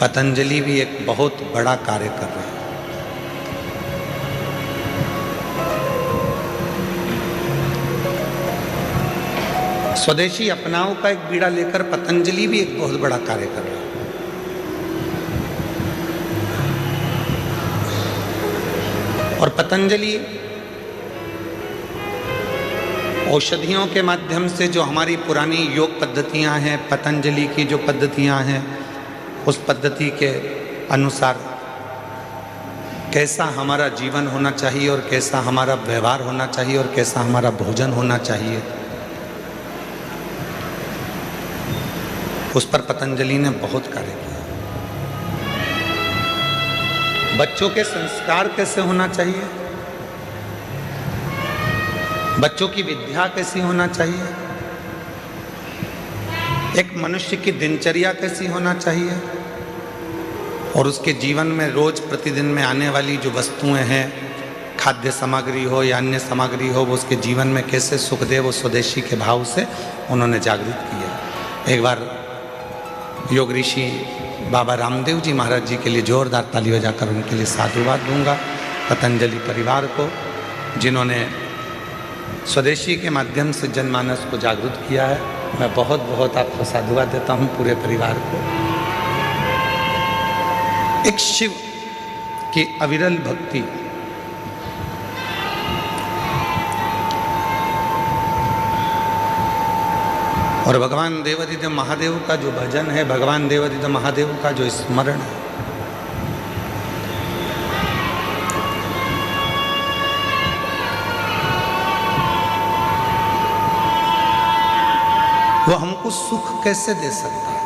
पतंजलि भी एक बहुत बड़ा कार्य कर रहे हैं। स्वदेशी अपनाओ का एक बीड़ा लेकर पतंजलि भी एक बहुत बड़ा कार्य कर रहा है। और पतंजलि औषधियों के माध्यम से जो हमारी पुरानी योग पद्धतियां हैं, पतंजलि की जो पद्धतियां हैं, उस पद्धति के अनुसार कैसा हमारा जीवन होना चाहिए और कैसा हमारा व्यवहार होना चाहिए और कैसा हमारा भोजन होना चाहिए, उस पर पतंजलि ने बहुत कार्य किया। बच्चों के संस्कार कैसे होना चाहिए, बच्चों की विद्या कैसी होना चाहिए, एक मनुष्य की दिनचर्या कैसी होना चाहिए, और उसके जीवन में रोज प्रतिदिन में आने वाली जो वस्तुएं हैं, खाद्य सामग्री हो या अन्य सामग्री हो, वो उसके जीवन में कैसे सुख दे, वो स्वदेशी के भाव से उन्होंने जागृत किया। एक बार योग ऋषि बाबा रामदेव जी महाराज जी के लिए जोरदार ताली बजाकर उनके लिए साधुवाद दूंगा, पतंजलि परिवार को, जिन्होंने स्वदेशी के माध्यम से जनमानस को जागृत किया है। मैं बहुत बहुत आपको साधुवाद देता हूँ, पूरे परिवार को। एक शिव की अविरल भक्ति, और भगवान देवादिदेव महादेव का जो भजन है, भगवान देवादिदेव महादेव का जो स्मरण है, वो हमको सुख कैसे दे सकता है।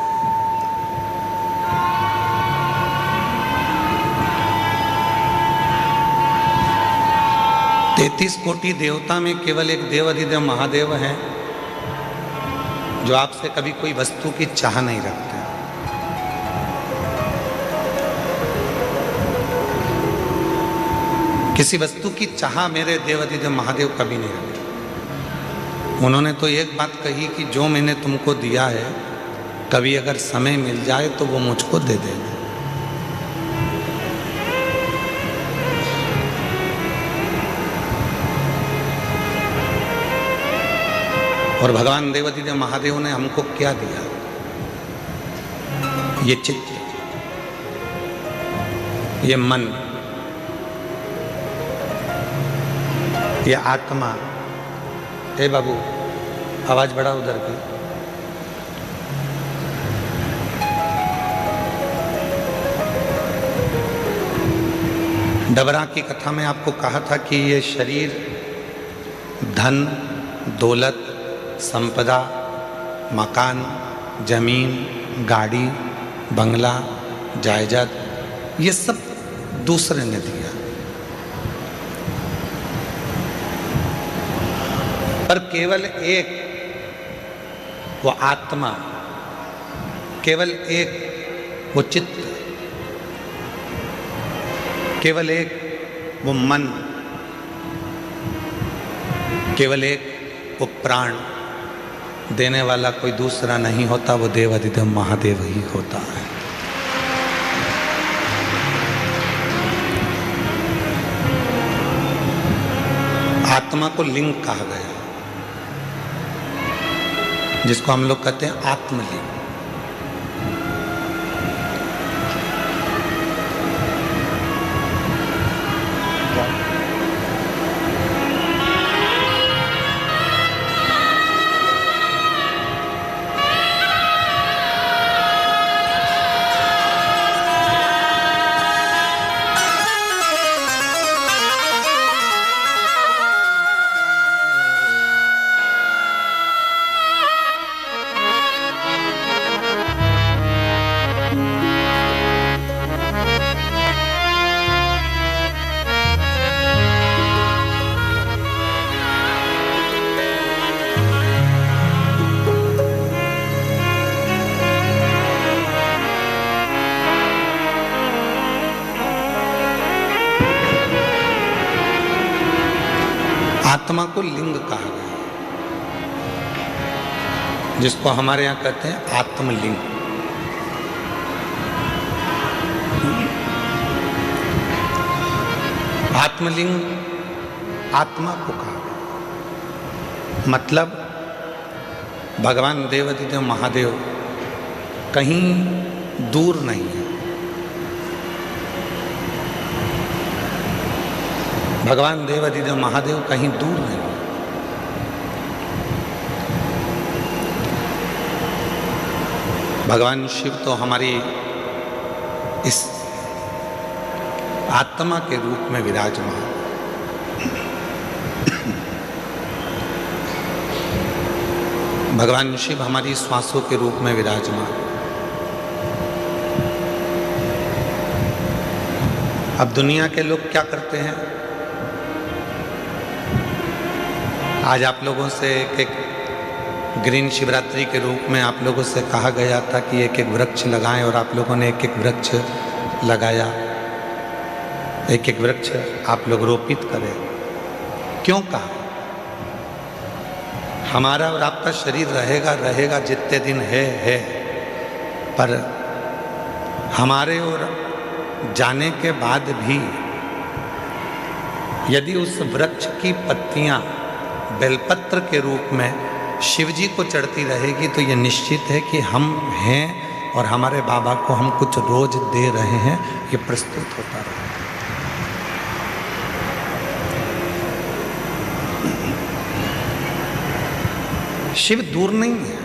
33 कोटि देवता में केवल एक देवादिदेव महादेव हैं जो आपसे कभी कोई वस्तु की चाह नहीं रखते। किसी वस्तु की चाह मेरे देवादिदेव महादेव कभी नहीं रखते। उन्होंने तो एक बात कही कि जो मैंने तुमको दिया है, कभी अगर समय मिल जाए तो वो मुझको दे देना। और भगवान देवादिदेव महादेव ने हमको क्या दिया? ये चित्त, ये मन, ये आत्मा। हे बाबू, आवाज बढ़ा उधर की। डबरा की कथा में आपको कहा था कि ये शरीर धन, दौलत, संपदा, मकान, जमीन, गाड़ी, बंगला, जायदाद, ये सब दूसरे ने दिया, पर केवल एक वो आत्मा, केवल एक वो चित्त, केवल एक वो मन, केवल एक वो प्राण देने वाला कोई दूसरा नहीं होता, वो देवादिदेव महादेव ही होता है। आत्मा को लिंग कहा गया, जिसको हम लोग कहते हैं आत्मलिंग। आत्मा को लिंग कहा गया, जिसको हमारे यहाँ कहते हैं आत्मलिंग। आत्मलिंग आत्मा को कहा, मतलब भगवान देवाधिदेव महादेव कहीं दूर नहीं है। भगवान देवाधिदेव महादेव कहीं दूर नहीं है। भगवान शिव तो हमारी इस आत्मा के रूप में विराजमान। भगवान शिव हमारी श्वासों के रूप में विराजमान। अब दुनिया के लोग क्या करते हैं? आज आप लोगों से एक ग्रीन शिवरात्रि के रूप में आप लोगों से कहा गया था कि एक एक वृक्ष लगाएं, और आप लोगों ने एक एक वृक्ष लगाया, एक एक वृक्ष आप लोग रोपित करें। क्यों कहा? हमारा और आपका शरीर रहेगा जितने दिन है, पर हमारे और जाने के बाद भी यदि उस वृक्ष की पत्तियां बेलपत्र के रूप में शिव जी को चढ़ती रहेगी तो ये निश्चित है कि हम हैं और हमारे बाबा को हम कुछ रोज दे रहे हैं, ये प्रस्तुत होता रहे। शिव दूर नहीं है।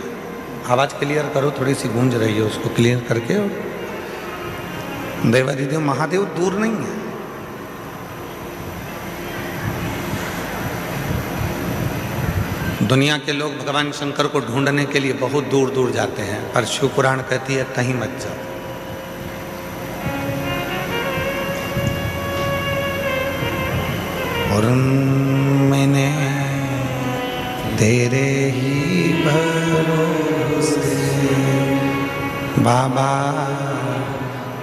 आवाज क्लियर करो, थोड़ी सी गूंज रही है, उसको क्लियर करके। और देवाधिदेव महादेव दूर नहीं है। दुनिया के लोग भगवान शंकर को ढूंढने के लिए बहुत दूर दूर जाते हैं, पर शिव पुराण कहती है कहीं मत जाओ। और मैंने तेरे ही भरोसे बाबा,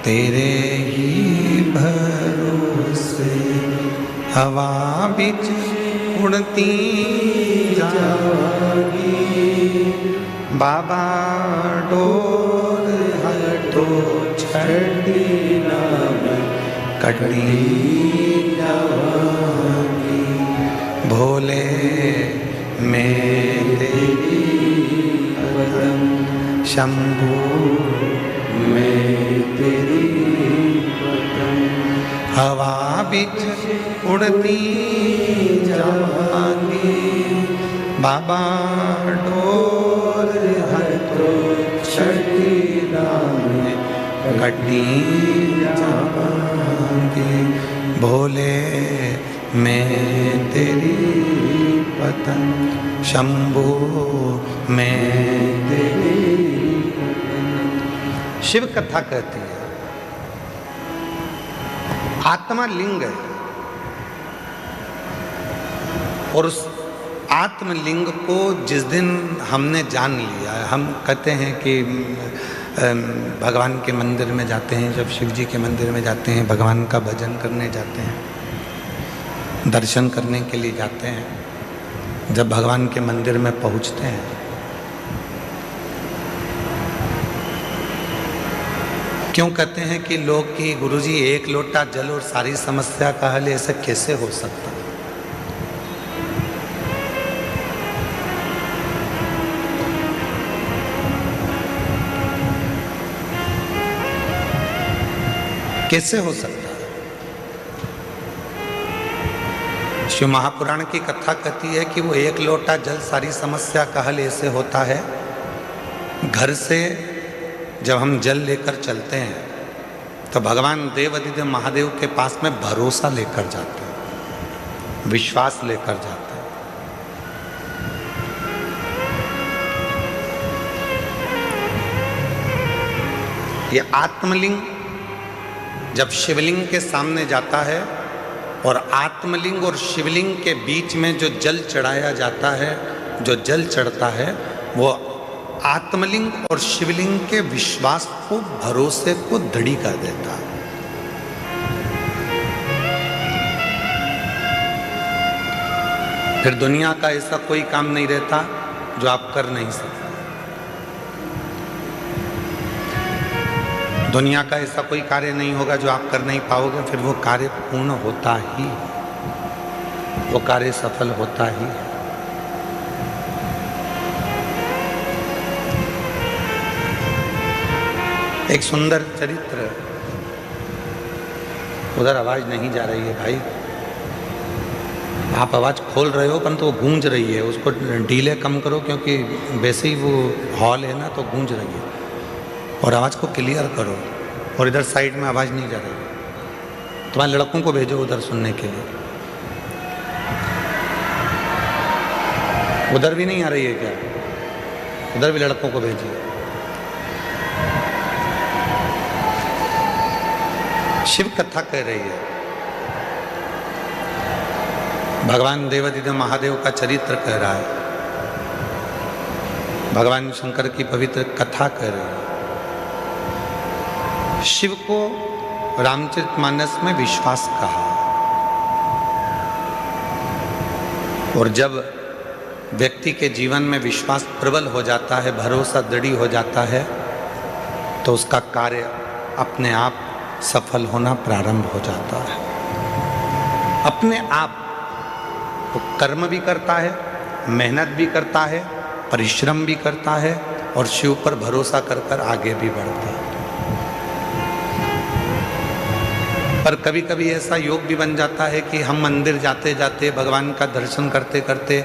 तेरे ही भरोसे हवा बिच उड़ती जागी, बाबा डोर हटो छड़ी नाम कटी जागी, भोले मैं तेरी पदम, शंभू मैं तेरी पदम, हवा बिच उड़ती जागी, बाबा डोर हटो छड़ी नाम कटी जागी, भोले मैं तेरी पतंग, शंभू मैं तेरी पतंग। शिव कथा कहती है आत्मा लिंग है, और उस आत्मलिंग को जिस दिन हमने जान लिया, हम कहते हैं कि भगवान के मंदिर में जाते हैं, जब शिव जी के मंदिर में जाते हैं, भगवान का भजन करने जाते हैं, दर्शन करने के लिए जाते हैं, जब भगवान के मंदिर में पहुंचते हैं क्यों कहते हैं कि लोग कि गुरुजी एक लोटा जल और सारी समस्या का हल, ऐसा कैसे हो सकता? कैसे हो सकता? शिव महापुराण की कथा कहती है कि वो एक लोटा जल सारी समस्या का हल ऐसे होता है। घर से जब हम जल लेकर चलते हैं तो भगवान देवाधिदेव महादेव के पास में भरोसा लेकर जाते हैं, विश्वास लेकर जाते हैं। ये आत्मलिंग जब शिवलिंग के सामने जाता है और आत्मलिंग और शिवलिंग के बीच में जो जल चढ़ाया जाता है, जो जल चढ़ता है, वो आत्मलिंग और शिवलिंग के विश्वास को, भरोसे को दृढ़ कर देता है। फिर दुनिया का ऐसा कोई काम नहीं रहता जो आप कर नहीं सकते। दुनिया का ऐसा कोई कार्य नहीं होगा जो आप कर नहीं पाओगे, फिर वो कार्य पूर्ण होता ही, वो कार्य सफल होता ही। एक सुंदर चरित्र, उधर आवाज नहीं जा रही है भाई, आप आवाज खोल रहे हो परंतु वो गूंज रही है, उसको डीले कम करो क्योंकि वैसे ही वो हॉल है ना तो गूंज रही है, और आवाज को क्लियर करो। और इधर साइड में आवाज नहीं जा रही, तुम्हारे लड़कों को भेजो उधर सुनने के लिए। उधर भी नहीं आ रही है क्या? उधर भी लड़कों को भेजिए। शिव कथा कह रही है, भगवान देवादिदेव महादेव का चरित्र कह रहा है, भगवान शंकर की पवित्र कथा कह रही है। शिव को रामचरितमानस में विश्वास कहा, और जब व्यक्ति के जीवन में विश्वास प्रबल हो जाता है, भरोसा दृढ़ हो जाता है, तो उसका कार्य अपने आप सफल होना प्रारंभ हो जाता है। अपने आप वो कर्म भी करता है, मेहनत भी करता है, परिश्रम भी करता है, और शिव पर भरोसा कर कर आगे भी बढ़ता है। पर कभी कभी ऐसा योग भी बन जाता है कि हम मंदिर जाते जाते, भगवान का दर्शन करते करते,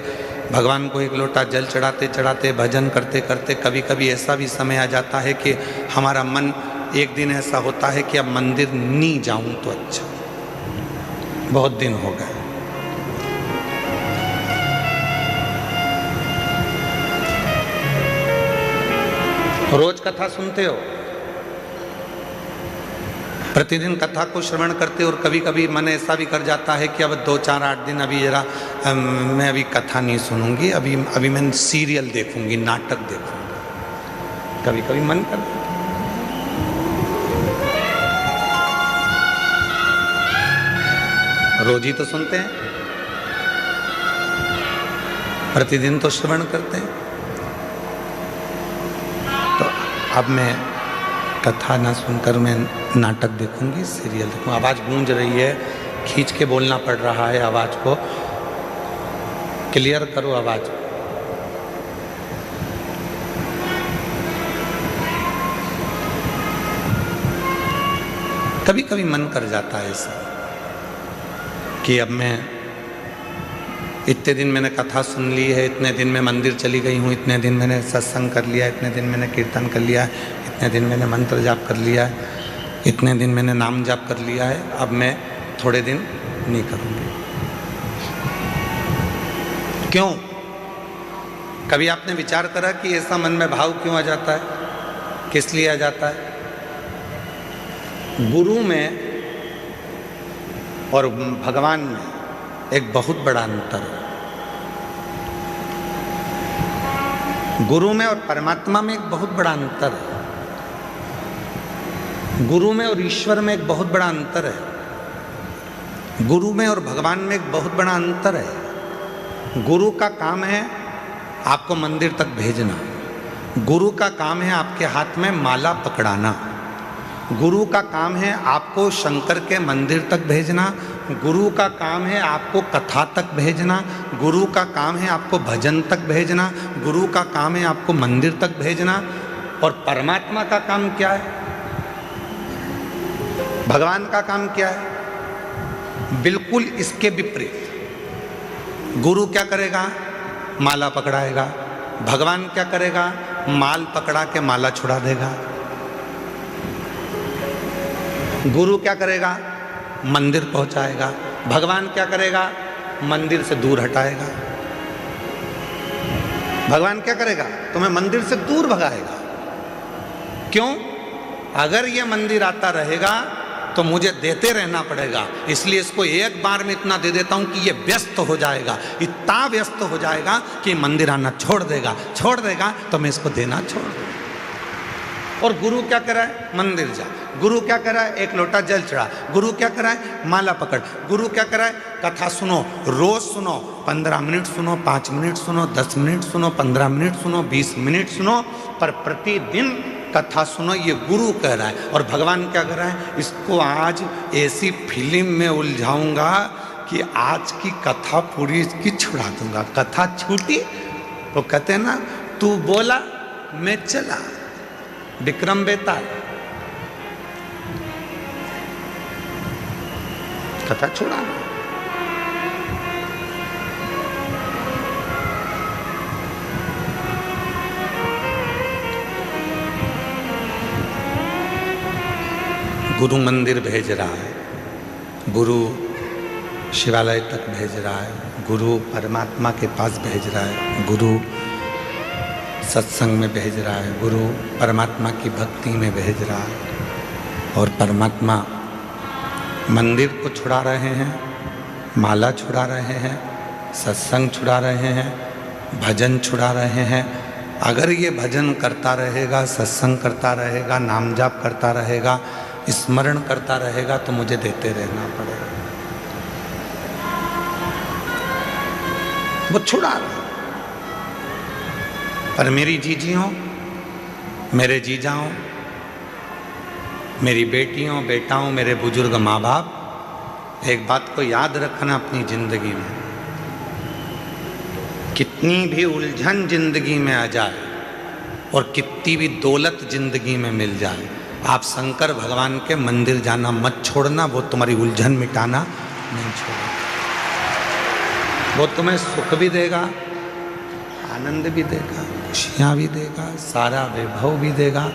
भगवान को एक लोटा जल चढ़ाते चढ़ाते, भजन करते करते, कभी कभी ऐसा भी समय आ जाता है कि हमारा मन, एक दिन ऐसा होता है कि अब मंदिर नहीं जाऊं तो अच्छा, बहुत दिन हो गए। रोज कथा सुनते हो, प्रतिदिन कथा को श्रवण करते हो, और कभी कभी मन ऐसा भी कर जाता है कि अब 2-4-8 दिन अभी जरा मैं अभी कथा नहीं सुनूंगी, अभी मैं सीरियल देखूंगी, नाटक देखूंगी, कभी कभी मन करता है। रोज ही तो सुनते हैं, प्रतिदिन तो श्रवण करते हैं, तो अब मैं कथा ना सुनकर मैं नाटक देखूंगी, सीरियल देखूंगी। आवाज गूंज रही है, खींच के बोलना पड़ रहा है, आवाज को क्लियर करो आवाज। कभी कभी मन कर जाता है ऐसा कि अब मैं, इतने दिन मैंने कथा सुन ली है, इतने दिन मैं मंदिर चली गई हूँ, इतने दिन मैंने सत्संग कर लिया, इतने दिन मैंने कीर्तन कर लिया, इतने दिन मैंने मंत्र जाप कर लिया है, इतने दिन मैंने नाम जाप कर लिया है, अब मैं थोड़े दिन नहीं करूँगी। क्यों? कभी आपने विचार करा कि ऐसा मन में भाव क्यों आ जाता है, किस लिए आ जाता है? गुरु में और भगवान में एक बहुत बड़ा अंतर है। गुरु में और परमात्मा में एक बहुत बड़ा अंतर है। गुरु में और ईश्वर में एक बहुत बड़ा अंतर है। गुरु में और भगवान में एक बहुत बड़ा अंतर है। गुरु का काम है आपको मंदिर तक भेजना, गुरु का काम है आपके हाथ में माला पकड़ाना, गुरु का काम है आपको शंकर के मंदिर तक भेजना, गुरु का काम है आपको कथा तक भेजना, गुरु का काम है आपको भजन तक भेजना, गुरु का काम है आपको मंदिर तक भेजना। और परमात्मा का काम क्या है? भगवान का काम क्या है? बिल्कुल इसके विपरीत। गुरु क्या करेगा? माला पकड़ाएगा। भगवान क्या करेगा? माल पकड़ा के माला छुड़ा देगा। गुरु क्या करेगा? मंदिर पहुंचाएगा। भगवान क्या करेगा? मंदिर से दूर हटाएगा। भगवान क्या करेगा? तुम्हें मंदिर से दूर भगाएगा। क्यों? अगर ये मंदिर आता रहेगा तो मुझे देते रहना पड़ेगा, इसलिए इसको एक बार में इतना दे देता हूं कि ये व्यस्त हो जाएगा, इतना व्यस्त हो जाएगा कि मंदिर आना छोड़ देगा तो मैं इसको देना छोड़ दूंगा। और गुरु क्या कर रहा है? मंदिर जा। गुरु क्या कर रहा है? एक लोटा जल चढ़ा। गुरु क्या कर रहा है? माला पकड़। गुरु क्या कर रहा है? कथा सुनो, रोज सुनो, 15 मिनट सुनो, 5 मिनट सुनो, 10 मिनट सुनो, 15 मिनट सुनो, 20 मिनट सुनो, पर प्रतिदिन कथा सुनो, ये गुरु कह रहा है। और भगवान क्या कर रहा है, इसको आज ऐसी फिल्म में उलझाऊंगा कि आज की कथा पूरी इसकी छुड़ा दूंगा। कथा छूटी तो कहते हैं ना, तू बोला मैं चला, विक्रम बेताल। कथा छुड़ा। गुरु मंदिर भेज रहा है, गुरु शिवालय तक भेज रहा है, गुरु परमात्मा के पास भेज रहा है, गुरु सत्संग में भेज रहा है, गुरु परमात्मा की भक्ति में भेज रहा है। और परमात्मा मंदिर को छुड़ा रहे हैं, माला छुड़ा रहे हैं, सत्संग छुड़ा रहे हैं, भजन छुड़ा रहे हैं। अगर ये भजन करता रहेगा, सत्संग करता रहेगा, नाम जाप करता रहेगा, स्मरण करता रहेगा, तो मुझे देते रहना पड़ेगा। वो छुड़ा रहा। पर मेरी जीजियों, मेरे जीजाओं, मेरी बेटियों, बेटाओं, मेरे बुजुर्ग माँ बाप, एक बात को याद रखना अपनी जिंदगी में, कितनी भी उलझन जिंदगी में आ जाए और कितनी भी दौलत जिंदगी में मिल जाए, आप शंकर भगवान के मंदिर जाना मत छोड़ना। वो तुम्हारी उलझन मिटाना नहीं छोड़ेगा। वो तुम्हें सुख भी देगा, आनंद भी देगा, खुशियाँ भी देगा, सारा वैभव भी देगा,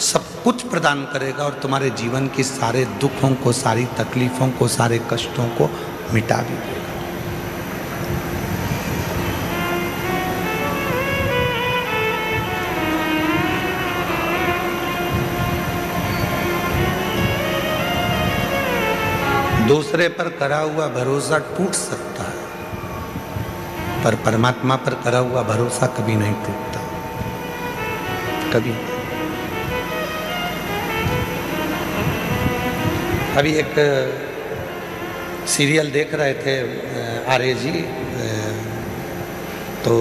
सब कुछ प्रदान करेगा और तुम्हारे जीवन की सारे दुखों को, सारी तकलीफ़ों को, सारे कष्टों को मिटा भी देगा। दूसरे पर करा हुआ भरोसा टूट सकता है, पर परमात्मा पर करा हुआ भरोसा कभी नहीं टूटता, कभी। अभी एक सीरियल देख रहे थे आर्य जी, तो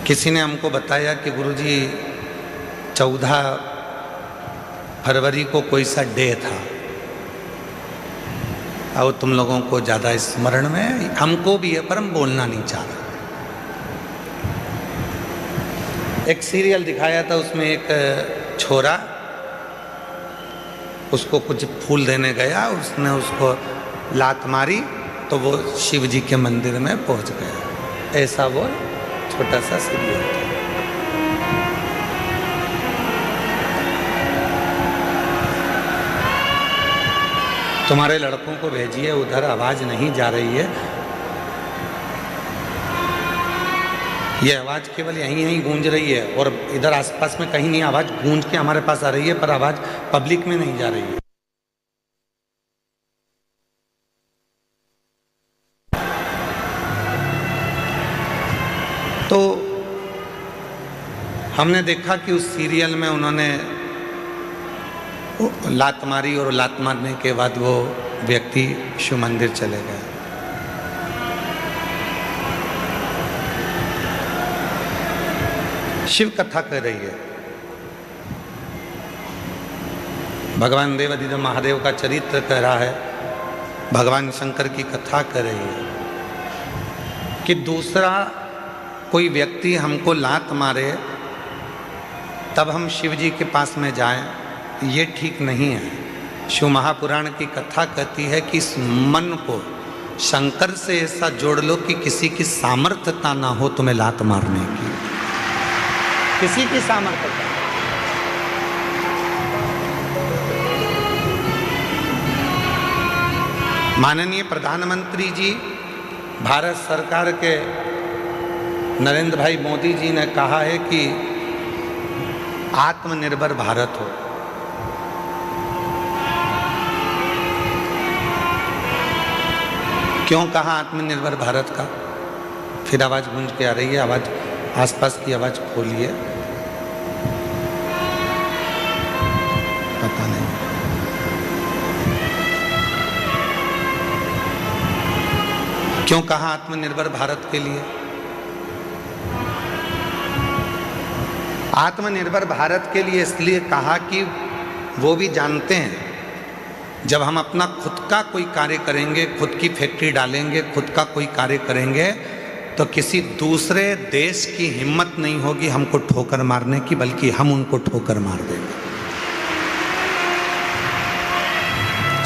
किसी ने हमको बताया कि गुरुजी 14 फरवरी को कोई सा डे था, और तुम लोगों को ज़्यादा स्मरण में, हमको भी है पर हम बोलना नहीं चाह रहे। एक सीरियल दिखाया था, उसमें एक छोरा उसको कुछ फूल देने गया, उसने उसको लात मारी तो वो शिव जी के मंदिर में पहुंच गया। ऐसा वो छोटा सा सीरियल था। तुम्हारे लड़कों को भेजिए, उधर आवाज़ नहीं जा रही है, ये आवाज़ केवल यहीं यहीं गूंज रही है और इधर आसपास में कहीं नहीं आवाज़ गूंज के हमारे पास आ रही है, पर आवाज़ पब्लिक में नहीं जा रही है। तो हमने देखा कि उस सीरियल में उन्होंने लात मारी और लात मारने के बाद वो व्यक्ति शिव मंदिर चले गए। शिव कथा कर रही है, भगवान देवाधिदेव महादेव का चरित्र कह रहा है, भगवान शंकर की कथा कर रही है कि दूसरा कोई व्यक्ति हमको लात मारे तब हम शिव जी के पास में जाएं, ये ठीक नहीं है। शिव महापुराण की कथा कहती है कि इस मन को शंकर से ऐसा जोड़ लो कि किसी की सामर्थ्यता ना हो तुम्हें लात मारने की, किसी की सामर्थ्यता। माननीय प्रधानमंत्री जी, भारत सरकार के नरेंद्र भाई मोदी जी ने कहा है कि आत्मनिर्भर भारत हो। क्यों कहा आत्मनिर्भर भारत का? फिर आवाज गूंज के आ रही है, आवाज आसपास की आवाज खोलिए। पता नहीं क्यों कहा आत्मनिर्भर भारत के लिए। आत्मनिर्भर भारत के लिए इसलिए कहा कि वो भी जानते हैं जब हम अपना खुद का कोई कार्य करेंगे, खुद की फैक्ट्री डालेंगे, खुद का कोई कार्य करेंगे, तो किसी दूसरे देश की हिम्मत नहीं होगी हमको ठोकर मारने की, बल्कि हम उनको ठोकर मार देंगे।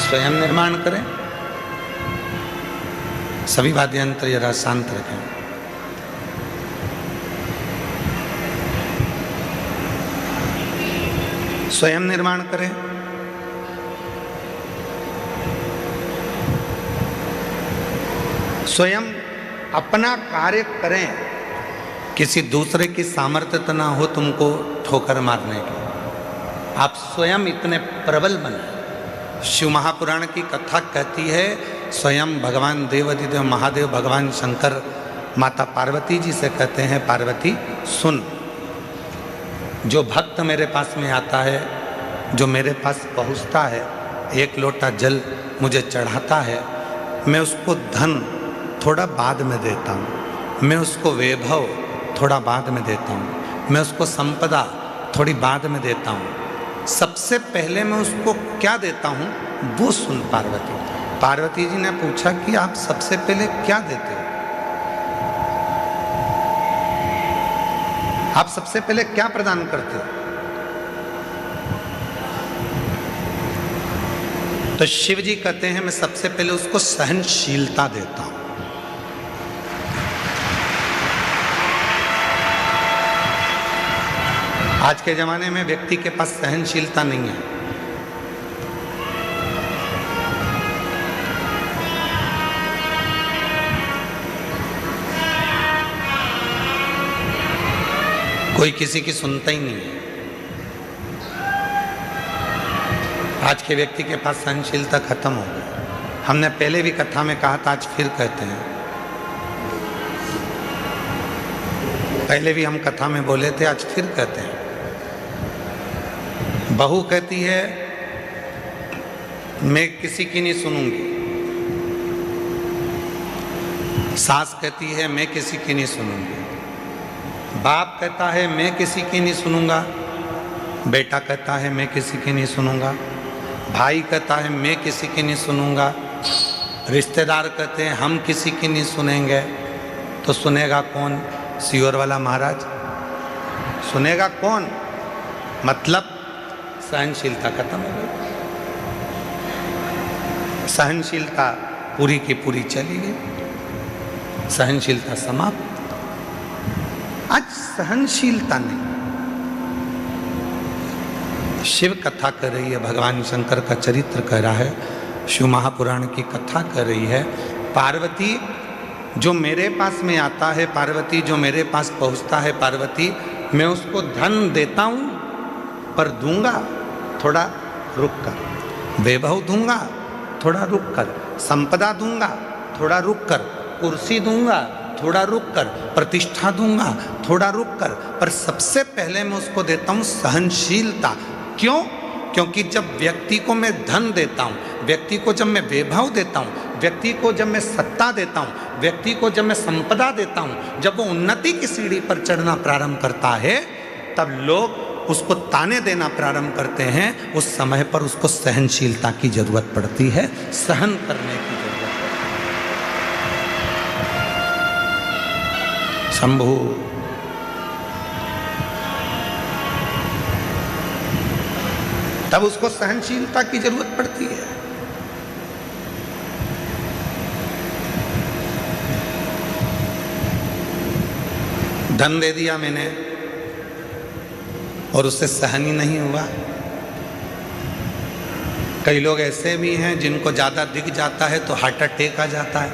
स्वयं निर्माण करें। सभी वाद्य यंत्र जरा शांत रखें। स्वयं निर्माण करें। स्वयं अपना कार्य करें। किसी दूसरे की सामर्थ्य ना हो तुमको ठोकर मारने की। आप स्वयं इतने प्रबल बने। शिव महापुराण की कथा कहती है, स्वयं भगवान देवाधिदेव महादेव भगवान शंकर माता पार्वती जी से कहते हैं, पार्वती सुन, जो भक्त मेरे पास में आता है, जो मेरे पास पहुंचता है, एक लोटा जल मुझे चढ़ाता है, मैं उसको धन थोड़ा बाद में देता हूँ, मैं उसको वैभव थोड़ा बाद में देता हूँ, मैं उसको संपदा थोड़ी बाद में देता हूँ। सबसे पहले मैं उसको क्या देता हूँ वो सुन पार्वती। पार्वती जी ने पूछा कि आप सबसे पहले क्या देते हो? आप सबसे पहले क्या प्रदान करते हो? तो शिव जी कहते हैं, मैं सबसे पहले उसको सहनशीलता देता हूं। आज के जमाने में व्यक्ति के पास सहनशीलता नहीं है। कोई किसी की सुनता ही नहीं है। आज के व्यक्ति के पास सहनशीलता खत्म हो गई। हमने पहले भी कथा में कहा था, आज फिर कहते हैं। पहले भी हम कथा में बोले थे, आज फिर कहते हैं। बहू कहती है मैं किसी की नहीं सुनूंगी, सास कहती है मैं किसी की नहीं सुनूंगी, बाप कहता है मैं किसी की नहीं सुनूंगा, बेटा कहता है मैं किसी की नहीं सुनूंगा, भाई कहता है मैं किसी की नहीं सुनूंगा, रिश्तेदार कहते हैं हम किसी की नहीं सुनेंगे। तो सुनेगा कौन? सियोर वाला महाराज सुनेगा कौन? मतलब सहनशीलता खत्म हो गई। सहनशीलता पूरी की पूरी चली गई, सहनशीलता समाप्त। आज सहनशीलता नहीं। शिव कथा कर रही है, भगवान शंकर का चरित्र कह रहा है, शिव महापुराण की कथा कर रही है। पार्वती जो मेरे पास में आता है, पार्वती जो मेरे पास पहुंचता है, पार्वती मैं उसको धन देता हूं, पर दूंगा थोड़ा रुक कर, वैभव दूंगा थोड़ा रुक कर, संपदा दूंगा थोड़ा रुक कर, कुर्सी दूंगा थोड़ा रुक कर, प्रतिष्ठा दूंगा थोड़ा रुक कर, पर सबसे पहले मैं उसको देता हूं सहनशीलता। क्यों? क्योंकि जब व्यक्ति को मैं धन देता हूं, व्यक्ति को जब मैं वैभव देता हूं, व्यक्ति को जब मैं सत्ता देता हूं, व्यक्ति को जब मैं संपदा देता हूं, जब वो उन्नति की सीढ़ी पर चढ़ना प्रारंभ करता है, तब लोग उसको ताने देना प्रारंभ करते हैं। उस समय पर उसको सहनशीलता की जरूरत पड़ती है, सहन करने की जरूरत पड़ती है। शंभु तब उसको सहनशीलता की जरूरत पड़ती है। धन दे दिया मैंने और उससे सहन ही नहीं हुआ। कई लोग ऐसे भी हैं जिनको ज्यादा दिख जाता है तो हार्ट अटैक आ जाता है।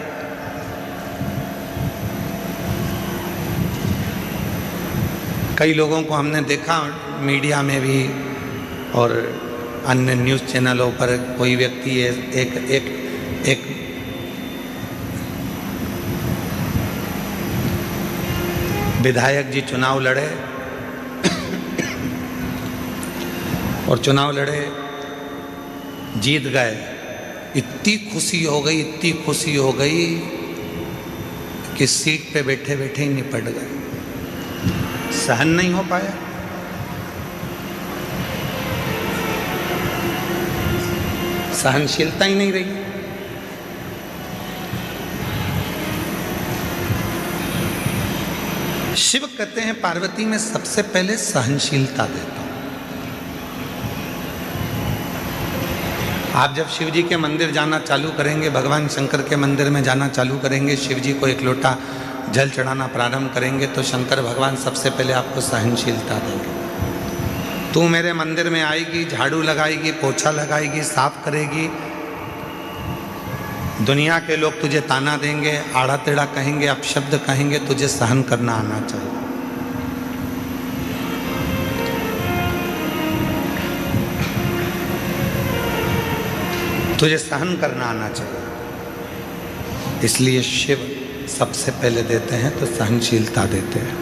कई लोगों को हमने देखा मीडिया में भी और अन्य न्यूज़ चैनलों पर, कोई व्यक्ति एक विधायक जी चुनाव लड़े और चुनाव लड़े, जीत गए। इतनी खुशी हो गई, इतनी खुशी हो गई कि सीट पे बैठे बैठे ही निपट गए। सहन नहीं हो पाया। सहनशीलता ही नहीं रही। शिव कहते हैं पार्वती में सबसे पहले सहनशीलता देता हूं। आप जब शिव जी के मंदिर जाना चालू करेंगे, भगवान शंकर के मंदिर में जाना चालू करेंगे, शिव जी को एक लोटा जल चढ़ाना प्रारंभ करेंगे, तो शंकर भगवान सबसे पहले आपको सहनशीलता देंगे। तू मेरे मंदिर में आएगी, झाड़ू लगाएगी, पोछा लगाएगी, साफ करेगी, दुनिया के लोग तुझे ताना देंगे, आड़ा टेढ़ा कहेंगे, अपशब्द कहेंगे, तुझे सहन करना आना चाहिए। तुझे सहन करना आना चाहिए। इसलिए शिव सबसे पहले देते हैं तो सहनशीलता देते हैं।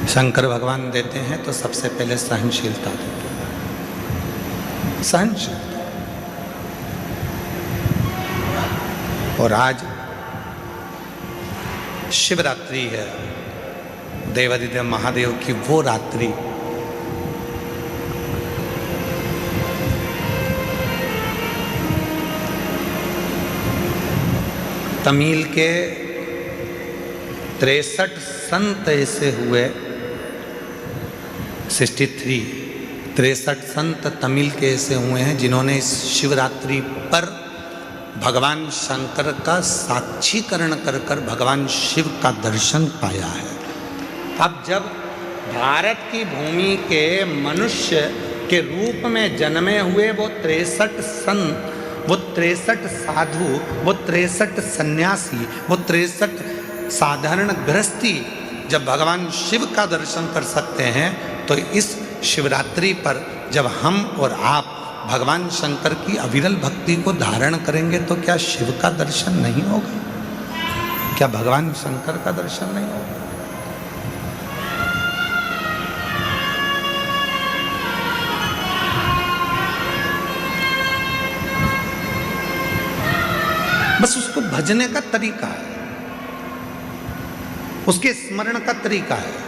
शंकर भगवान देते हैं तो सबसे पहले सहनशीलता देते हैं। सहनशीलता। और आज शिवरात्रि है, देवादिदेव महादेव की वो रात्रि तमिल के 63 संत ऐसे हुए, 63 संत तमिल के ऐसे हुए हैं जिन्होंने इस शिवरात्रि पर भगवान शंकर का साक्षीकरण कर कर भगवान शिव का दर्शन पाया है। अब जब भारत की भूमि के मनुष्य के रूप में जन्मे हुए वो 63 संत, वो 63 साधु, वो 63 सन्यासी, वो 63 साधारण गृहस्थी जब भगवान शिव का दर्शन कर सकते हैं, तो इस शिवरात्रि पर जब हम और आप भगवान शंकर की अविरल भक्ति को धारण करेंगे तो क्या शिव का दर्शन नहीं होगा? क्या भगवान शंकर का दर्शन नहीं होगा? बस उसको भजने का तरीका है, उसके स्मरण का तरीका है।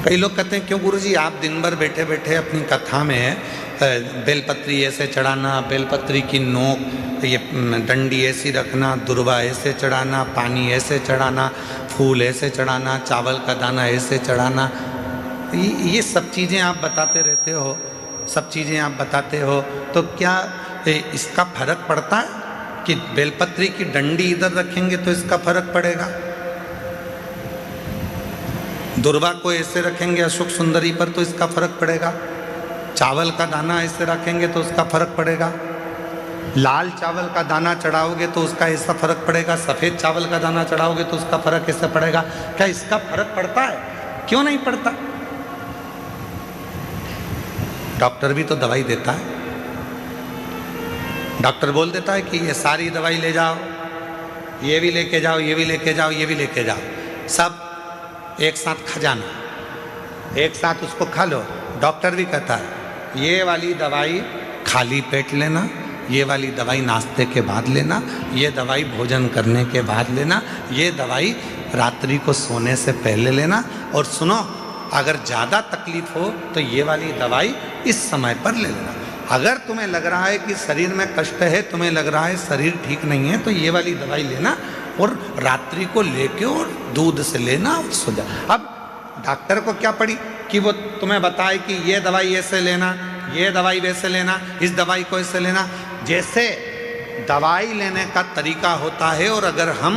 कई लोग कहते हैं क्यों गुरुजी आप दिन भर बैठे बैठे अपनी कथा में बेलपत्री ऐसे चढ़ाना, बेलपत्री की नोक ये डंडी ऐसी रखना, दुर्वा ऐसे चढ़ाना, पानी ऐसे चढ़ाना, फूल ऐसे चढ़ाना, चावल का दाना ऐसे चढ़ाना, ये सब चीज़ें आप बताते रहते हो, सब चीज़ें आप बताते हो, तो क्या इसका फर्क पड़ता है कि बेलपत्री की डंडी इधर रखेंगे तो इसका फर्क पड़ेगा, दुर्वा को ऐसे रखेंगे अशोक सुंदरी पर तो इसका फर्क पड़ेगा, चावल का दाना ऐसे रखेंगे तो उसका फर्क पड़ेगा, लाल चावल का दाना चढ़ाओगे तो उसका ऐसा फर्क पड़ेगा, सफ़ेद चावल का दाना चढ़ाओगे तो उसका फर्क ऐसा पड़ेगा? क्या इसका फर्क पड़ता है? क्यों नहीं पड़ता? डॉक्टर भी तो दवाई देता है, डॉक्टर बोल देता है कि ये सारी दवाई ले जाओ, ये भी लेके जाओ, ये भी लेके जाओ, ये भी लेके जाओ, सब एक साथ खा जाना, एक साथ उसको खा लो। डॉक्टर भी कहता है ये वाली दवाई खाली पेट लेना, ये वाली दवाई नाश्ते के बाद लेना, ये दवाई भोजन करने के बाद लेना, ये दवाई रात्रि को सोने से पहले लेना, और सुनो अगर ज़्यादा तकलीफ हो तो ये वाली दवाई इस समय पर ले लेना। अगर तुम्हें लग रहा है कि शरीर में कष्ट है, तुम्हें लग रहा है शरीर ठीक नहीं है, तो ये वाली दवाई लेना और रात्रि को लेके और दूध से लेना और सो जा। अब डॉक्टर को क्या पड़ी कि वो तुम्हें बताए कि ये दवाई ऐसे लेना, ये दवाई वैसे लेना, इस दवाई को ऐसे लेना। जैसे दवाई लेने का तरीका होता है, और अगर हम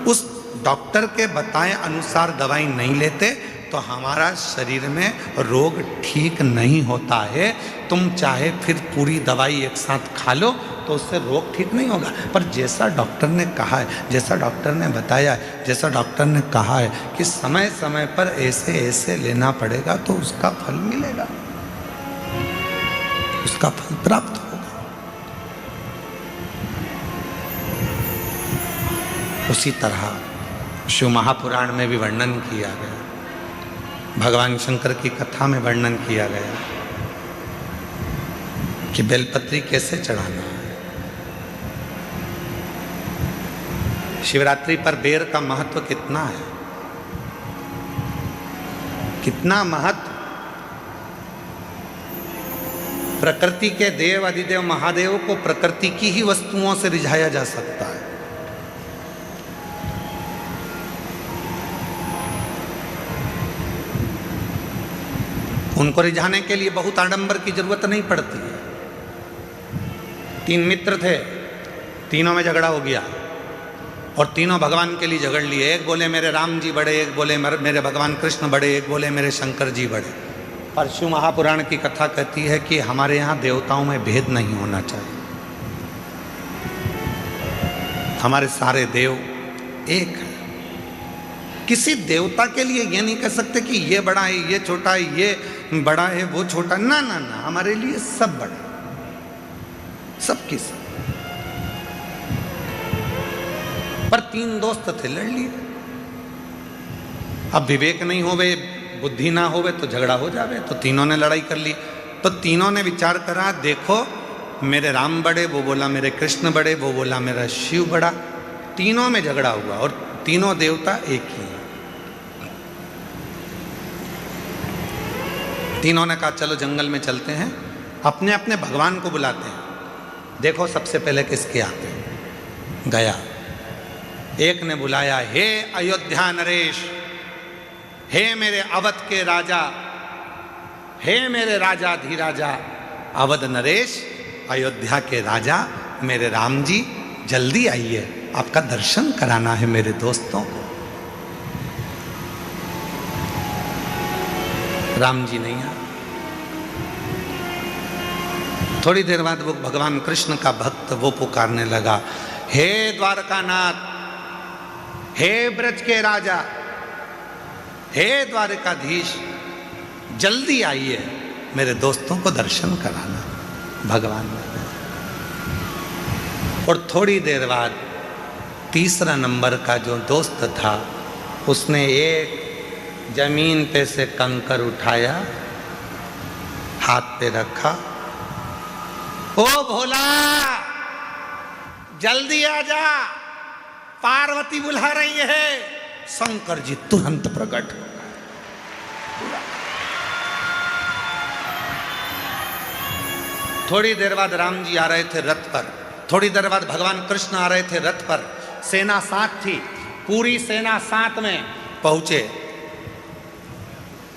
उस डॉक्टर के बताए अनुसार दवाई नहीं लेते तो हमारा शरीर में रोग ठीक नहीं होता है। तुम चाहे फिर पूरी दवाई एक साथ खा लो तो उससे रोग ठीक नहीं होगा। पर जैसा डॉक्टर ने कहा है, जैसा डॉक्टर ने बताया है, जैसा डॉक्टर ने कहा है कि समय समय पर ऐसे ऐसे लेना पड़ेगा तो उसका फल मिलेगा, उसका फल प्राप्त होगा। उसी तरह शिव महापुराण में भी वर्णन किया गया, भगवान शंकर की कथा में वर्णन किया गया कि बेलपत्री कैसे चढ़ाना है। शिवरात्रि पर बेर का महत्व कितना है, कितना महत्व। प्रकृति के देव अधिदेव महादेव को प्रकृति की ही वस्तुओं से रिझाया जा सकता है। उनको रिझाने के लिए बहुत आडंबर की जरूरत नहीं पड़ती है। 3 मित्र थे, तीनों में झगड़ा हो गया और तीनों भगवान के लिए झगड़ लिए। एक बोले मेरे राम जी बड़े, एक बोले मेरे भगवान कृष्ण बड़े, एक बोले मेरे शंकर जी बड़े। पर शिव महापुराण की कथा कहती है कि हमारे यहाँ देवताओं में भेद नहीं होना चाहिए। हमारे सारे देव एक हैं। किसी देवता के लिए ये नहीं कह सकते कि ये बड़ा है, ये छोटा है, ये बड़ा है, वो छोटा। ना ना ना, हमारे लिए सब बड़ा, सबकी सब। पर 3 दोस्त थे, लड़ लिए। अब विवेक नहीं होवे, बुद्धि ना होवे तो झगड़ा हो जावे। तो तीनों ने लड़ाई कर ली। तो तीनों ने विचार करा, देखो मेरे राम बड़े, वो बोला मेरे कृष्ण बड़े, वो बोला मेरा शिव बड़ा। तीनों में झगड़ा हुआ और तीनों देवता एक ही हैं। तीनों ने कहा चलो जंगल में चलते हैं, अपने अपने भगवान को बुलाते हैं, देखो सबसे पहले किसके आते हैं। गया, एक ने बुलाया, हे अयोध्या नरेश, हे मेरे अवध के राजा, हे मेरे राजा धीराजा, अवध नरेश, अयोध्या के राजा, मेरे राम जी जल्दी आइए, आपका दर्शन कराना है मेरे दोस्तों को। राम जी नहीं आए। थोड़ी देर बाद वो भगवान कृष्ण का भक्त वो पुकारने लगा, हे द्वारकानाथ, हे ब्रज के राजा, हे द्वारकाधीश, जल्दी आइए, मेरे दोस्तों को दर्शन कराना। भगवान ने। और थोड़ी देर बाद तीसरा नंबर का जो दोस्त था, उसने एक जमीन पे से कंकर उठाया, हाथ पे रखा, ओ भोला जल्दी आ जा, पार्वती बुला रही है। शंकर जी तुरंत प्रकट हो गए। थोड़ी देर बाद राम जी आ रहे थे रथ पर, थोड़ी देर बाद भगवान कृष्ण आ रहे थे रथ पर। सेना साथ थी, पूरी सेना साथ में पहुंचे।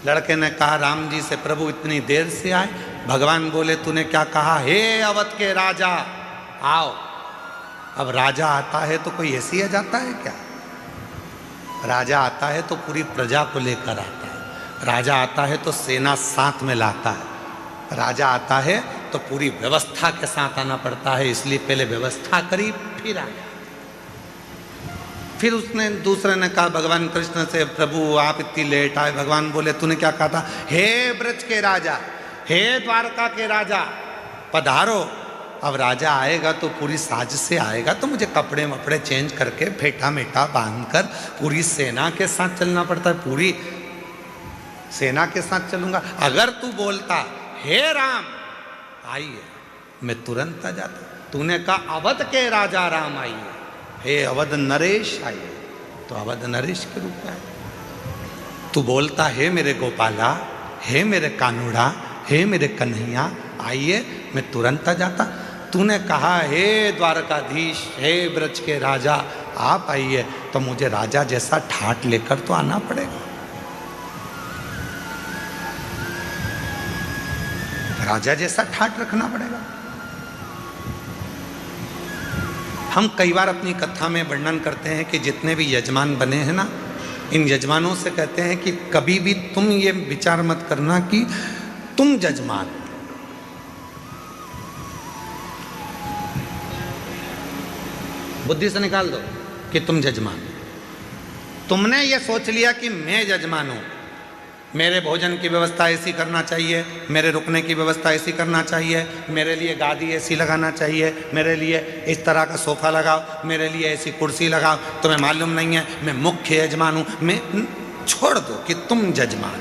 लड़के ने कहा राम जी से, प्रभु इतनी देर से आए? भगवान बोले तूने क्या कहा? हे अवध के राजा आओ। अब राजा आता है तो कोई ऐसे ही जाता है क्या? राजा आता है तो पूरी प्रजा को लेकर आता है। राजा आता है तो सेना साथ में लाता है। राजा आता है तो पूरी व्यवस्था के साथ आना पड़ता है, इसलिए पहले व्यवस्था करी फिर आया। फिर उसने दूसरे ने कहा भगवान कृष्ण से, प्रभु आप इतनी लेट आए। भगवान बोले तूने क्या कहा था? हे ब्रज के राजा, हे द्वारका के राजा, पधारो। अब राजा आएगा तो पूरी साज से आएगा, तो मुझे कपड़े वपड़े चेंज करके फेटा मेटा बांधकर पूरी सेना के साथ चलना पड़ता है। पूरी सेना के साथ चलूंगा। अगर तू बोलता हे राम आइए, मैं तुरंत आ जाता। तूने कहा अवध के राजा राम आइए, हे अवध नरेश आइए, तो अवध नरेश के रूप में आए। तू बोलता हे मेरे गोपाला, हे मेरे कानूड़ा, हे मेरे कन्हैया आइए, मैं तुरंत आ जाता। तूने कहा हे द्वारकाधीश, हे ब्रज के राजा आप आइए, तो मुझे राजा जैसा ठाट लेकर तो आना पड़ेगा। राजा जैसा ठाट रखना पड़ेगा। हम कई बार अपनी कथा में वर्णन करते हैं कि जितने भी यजमान बने हैं ना, इन यजमानों से कहते हैं कि कभी भी तुम ये विचार मत करना कि तुम यजमान। बुद्धि से निकाल दो कि तुम यजमान। तुमने ये सोच लिया कि मैं यजमान हूं, मेरे भोजन की व्यवस्था ऐसी करना चाहिए, मेरे रुकने की व्यवस्था ऐसी करना चाहिए, मेरे लिए गादी ऐसी लगाना चाहिए, मेरे लिए इस तरह का सोफा लगाओ, मेरे लिए ऐसी कुर्सी लगाओ। तुम्हें मालूम नहीं है मैं मुख्य यजमान हूँ। मैं छोड़ दो कि तुम यजमान।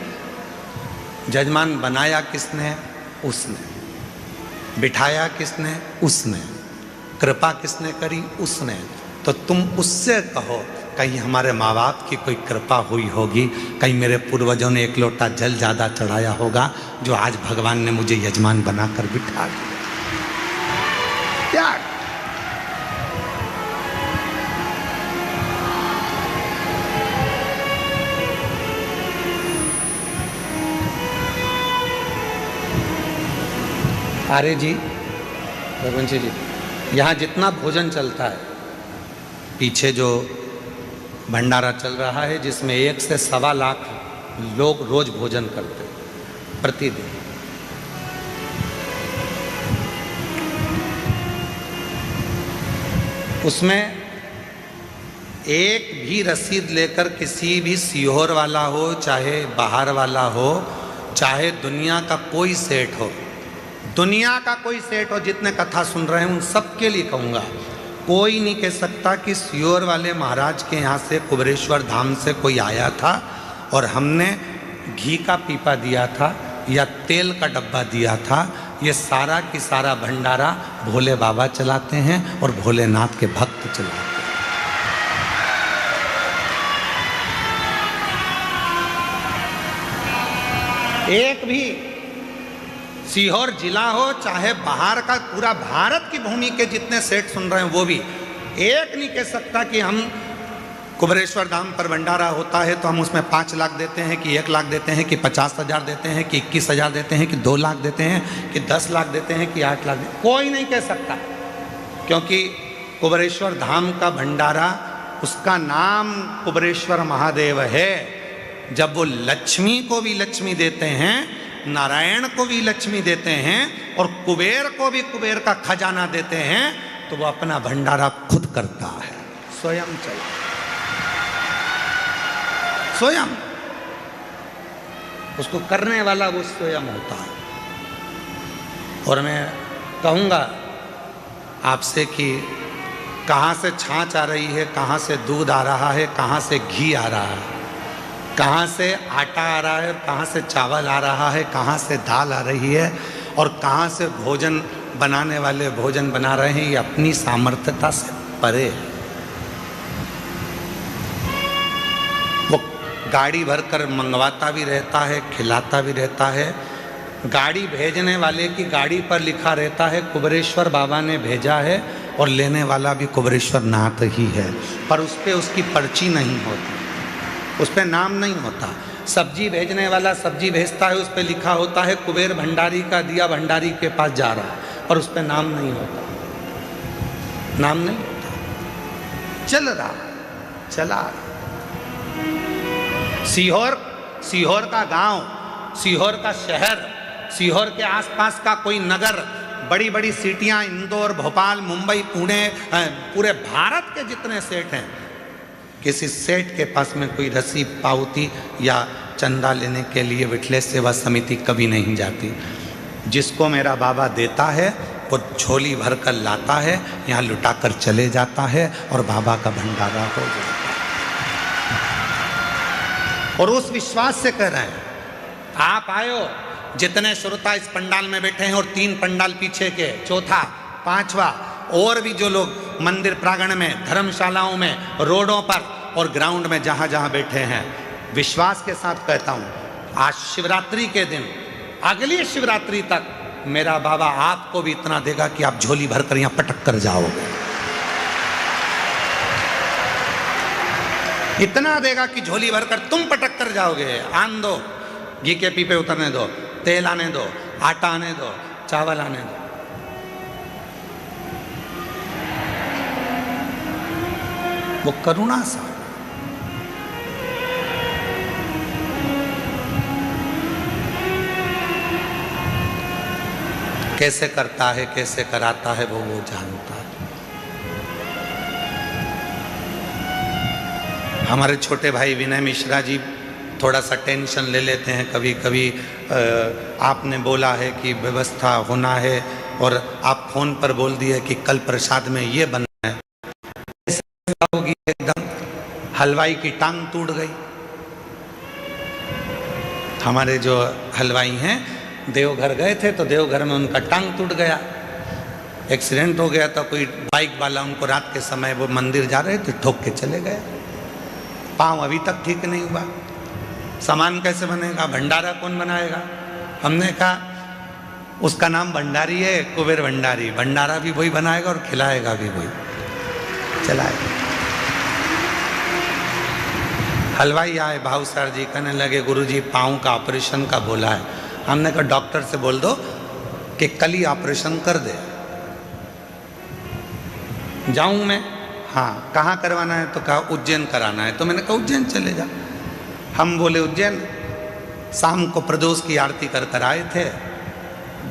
यजमान बनाया किसने? उसने। बिठाया किसने? उसने। कृपा किसने करी? उसने। तो तुम उससे कहो कहीं हमारे माँ बाप की कोई कृपा हुई होगी, कहीं मेरे पूर्वजों ने एक लोटा जल ज़्यादा चढ़ाया होगा, जो आज भगवान ने मुझे यजमान बनाकर बिठा दिया। त्याग। अरे जी, रघुवंशी जी, यहाँ जितना भोजन चलता है, पीछे जो भंडारा चल रहा है जिसमें 1 से 1.25 लाख लोग रोज भोजन करते हैं प्रतिदिन। उसमें एक भी रसीद लेकर किसी भी सीहोर वाला हो, चाहे बाहर वाला हो, चाहे दुनिया का कोई सेठ हो, दुनिया का कोई सेठ हो, जितने कथा सुन रहे हैं उन सबके लिए कहूँगा, कोई नहीं कह सकता कि सीहोर वाले महाराज के यहाँ से कुबेरेश्वर धाम से कोई आया था और हमने घी का पीपा दिया था या तेल का डब्बा दिया था। ये सारा की सारा भंडारा भोले बाबा चलाते हैं और भोलेनाथ के भक्त चलाते हैं। एक भी सीहोर जिला हो, चाहे बाहर का, पूरा भारत की भूमि के जितने सेठ सुन रहे हैं वो भी एक नहीं कह सकता कि हम कुबेरेश्वर धाम पर भंडारा होता है तो हम उसमें 5 लाख देते हैं कि 1 लाख देते हैं कि 50,000 देते हैं कि 21,000 देते हैं कि 2 लाख देते हैं कि 10 लाख देते हैं कि 8 लाख देते हैं। कोई नहीं कह सकता, क्योंकि कुबेरेश्वर धाम का भंडारा, उसका नाम कुबेरेश्वर महादेव है। जब वो लक्ष्मी को भी लक्ष्मी देते हैं, नारायण को भी लक्ष्मी देते हैं और कुबेर को भी कुबेर का खजाना देते हैं, तो वो अपना भंडारा खुद करता है, स्वयं चला, स्वयं। उसको करने वाला वो स्वयं होता है। और मैं कहूँगा आपसे कि कहाँ से छाछ आ रही है, कहाँ से दूध आ रहा है, कहाँ से घी आ रहा है, कहाँ से आटा आ रहा है, कहाँ से चावल आ रहा है, कहाँ से दाल आ रही है और कहाँ से भोजन बनाने वाले भोजन बना रहे हैं, ये अपनी सामर्थ्यता से परे है। वो गाड़ी भरकर मंगवाता भी रहता है, खिलाता भी रहता है। गाड़ी भेजने वाले की गाड़ी पर लिखा रहता है कुबेरेश्वर बाबा ने भेजा है, और लेने वाला भी कुबेरेश्वर नाथ ही है, पर उस पर उसकी पर्ची नहीं होती, उस पर नाम नहीं होता। सब्जी भेजने वाला सब्जी भेजता है, उस पर लिखा होता है कुबेर भंडारी का दिया भंडारी के पास जा रहा है, और उस पर नाम नहीं होता, नाम नहीं होता। चल रहा, चला। सीहोर का गांव, सीहोर का शहर, सीहोर के आसपास का कोई नगर, बड़ी बड़ी सिटियां, इंदौर, भोपाल, मुंबई, पुणे, पूरे भारत के जितने सेठ हैं, किसी सेठ के पास में कोई रसीद, पावती या चंदा लेने के लिए विठलेश सेवा समिति कभी नहीं जाती। जिसको मेरा बाबा देता है वो झोली भर कर लाता है, यहाँ लुटा कर चले जाता है और बाबा का भंडारा हो जाता है। और उस विश्वास से कह रहे हैं, आप आयो, जितने श्रोता इस पंडाल में बैठे हैं और 3 पंडाल पीछे के, चौथा, 5वां, और भी जो लोग मंदिर प्रांगण में, धर्मशालाओं में, रोडों पर और ग्राउंड में जहाँ जहाँ बैठे हैं, विश्वास के साथ कहता हूँ, आज शिवरात्रि के दिन, अगली शिवरात्रि तक मेरा बाबा आपको भी इतना देगा कि आप झोली भरकर यहाँ पटक कर जाओगे। इतना देगा कि झोली भरकर तुम पटक कर जाओगे। आन दो, घी के पीपे उतरने दो, तेल आने दो, आटा आने दो, चावल आने दो। वो करुणा सा, कैसे करता है, कैसे कराता है, वो जानता है। हमारे छोटे भाई विनय मिश्रा जी थोड़ा सा टेंशन ले लेते हैं कभी कभी। आपने बोला है कि व्यवस्था होना है और आप फोन पर बोल दिए कि कल प्रसाद में ये बनना है, होगी एकदम हलवाई की टांग टूट गई। हमारे जो हलवाई हैं देवघर गए थे तो देवघर में उनका टांग टूट गया, एक्सीडेंट हो गया। तो कोई बाइक वाला उनको रात के समय, वो मंदिर जा रहे थे, ठोक के चले गए। पाँव अभी तक ठीक नहीं हुआ। सामान कैसे बनेगा, भंडारा कौन बनाएगा? हमने कहा उसका नाम भंडारी है, कुबेर भंडारी। भंडारा भी वही बनाएगा और खिलाएगा भी वही, चलाएगा। हलवाई आए, भाव सर जी कहने लगे गुरुजी पाँव का ऑपरेशन का बोला है। हमने कहा डॉक्टर से बोल दो कि कल ही ऑपरेशन कर दे। जाऊं मैं? हाँ। कहाँ करवाना है? तो कहा उज्जैन कराना है। तो मैंने कहा उज्जैन चले जा। हम बोले उज्जैन। शाम को प्रदोष की आरती कर कर आए थे।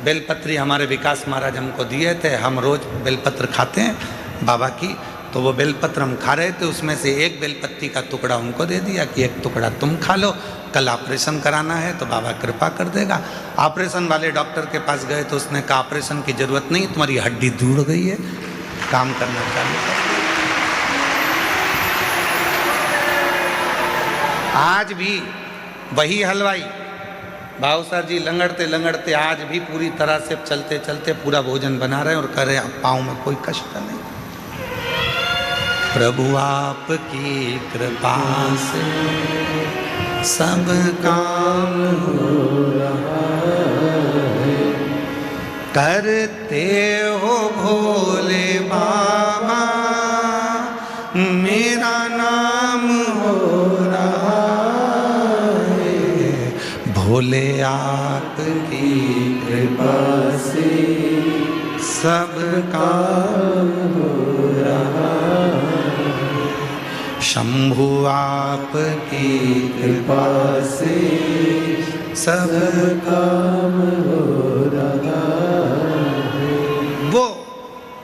बेलपत्री हमारे विकास महाराज हमको दिए थे, हम रोज बेलपत्र खाते हैं बाबा की। तो वो बेलपत्र हम खा रहे थे, उसमें से एक बेलपत्ती का टुकड़ा उनको दे दिया कि एक टुकड़ा तुम खा लो, कल ऑपरेशन कराना है तो बाबा कृपा कर देगा। ऑपरेशन वाले डॉक्टर के पास गए तो उसने कहा ऑपरेशन की जरूरत नहीं, तुम्हारी हड्डी जुड़ गई है, काम करना चालू कर। आज भी वही हलवाई भाव सर जी लंगड़ते लंगड़ते आज भी पूरी तरह से चलते चलते पूरा भोजन बना रहे हैं और कह रहे हैं पाँव में कोई कष्ट नहीं। प्रभु आपकी कृपा से सब काम हो रहा है, करते हो भोले बाबा मेरा नाम हो रहा है, भोले आपकी कृपा से सब काम हो रहा है, शंभु आपकी कृपा से सब काम हो रहा है। वो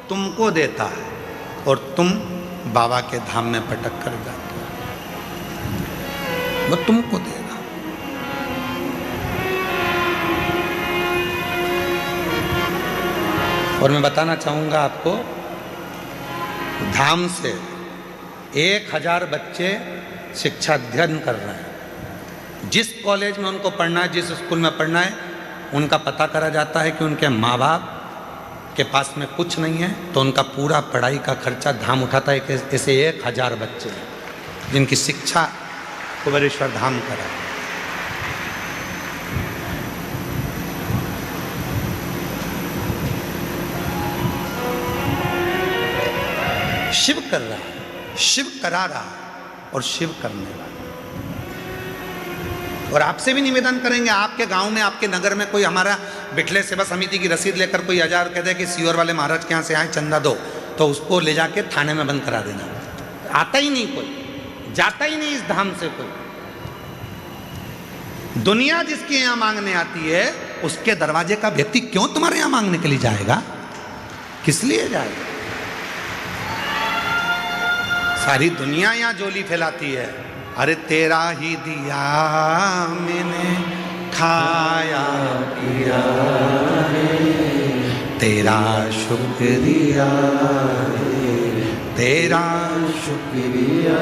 तुमको देता है और तुम बाबा के धाम में पटक कर जाते हो, वो तुमको देगा। और मैं बताना चाहूंगा आपको, धाम से 1000 बच्चे शिक्षा अध्ययन कर रहे हैं। जिस कॉलेज में उनको पढ़ना है, जिस स्कूल में पढ़ना है, उनका पता करा जाता है कि उनके माँ बाप के पास में कुछ नहीं है, तो उनका पूरा पढ़ाई का खर्चा धाम उठाता है। ऐसे 1000 बच्चे हैं जिनकी शिक्षा कुबेरेश्वर धाम करा है। शिव कर रहा है, शिव करा रहा है और शिव करने वाला। और आपसे भी निवेदन करेंगे, आपके गांव में, आपके नगर में कोई हमारा बिठले सेवा समिति की रसीद लेकर कोई 1000 कह दे कि सीवर वाले महाराज के यहाँ से आए चंदा दो, तो उसको ले जाके थाने में बंद करा देना। आता ही नहीं कोई, जाता ही नहीं इस धाम से कोई। दुनिया जिसके यहाँ मांगने आती है, उसके दरवाजे का व्यक्ति क्यों तुम्हारे यहाँ मांगने के लिए जाएगा? किस लिए जाएगा? सारी दुनिया यहाँ जोली फैलाती है, अरे तेरा ही दिया मैंने खाया पिया है, तेरा शुक्रिया है, तेरा शुक्रिया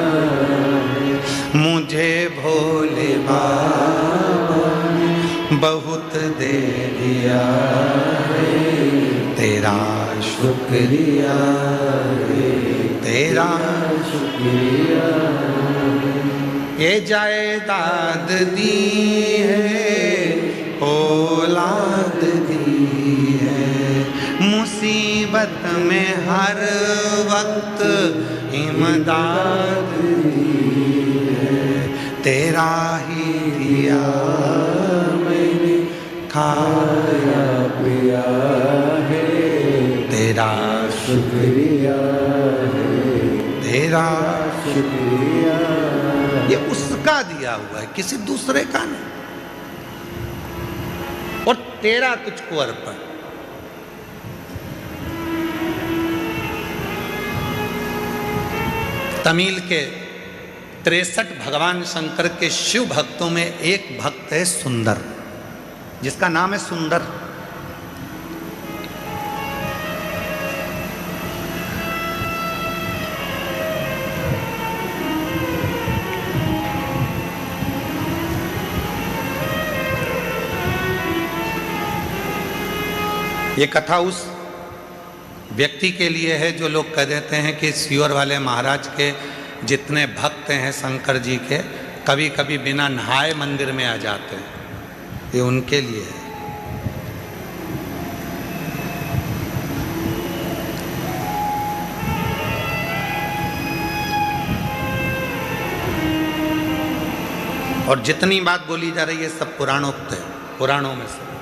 है, मुझे भोले बाबा ने बहुत दे दिया है, तेरा शुक्रिया है, तेरा शुक्रिया। ये जायदाद दी है, औलाद दी है, मुसीबत में हर वक्त इमदाद दी है, तेरा ही दिया मैंने खाया पिया है, तेरा शुक्रिया है, तेरा शुक्रिया। ये उसका दिया हुआ है, किसी दूसरे का नहीं। और तेरा तुझको अर्पण। तमिल के 63 भगवान शंकर के शिव भक्तों में एक भक्त है सुंदर, जिसका नाम है सुंदर। ये कथा उस व्यक्ति के लिए है जो लोग कह देते हैं कि सीवर वाले महाराज के जितने भक्त हैं शंकर जी के, कभी कभी बिना नहाए मंदिर में आ जाते हैं, ये उनके लिए है। और जितनी बात बोली जा रही है सब पुराणोक्त है, पुराणों में से।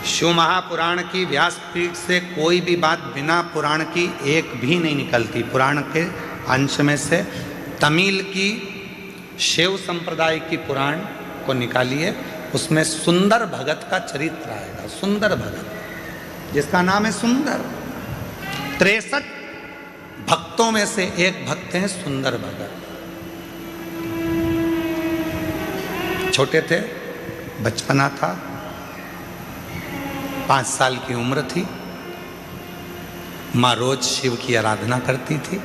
शिव महापुराण की व्यासपीठ से कोई भी बात बिना पुराण की एक भी नहीं निकलती। पुराण के अंश में से तमिल की शिव संप्रदाय की पुराण को निकालिए, उसमें सुंदर भगत का चरित्र आएगा। सुंदर भगत, जिसका नाम है सुंदर। 63 भक्तों में से एक भक्त हैं सुंदर भगत। छोटे थे, बचपना था, 5 साल की उम्र थी। माँ रोज शिव की आराधना करती थी,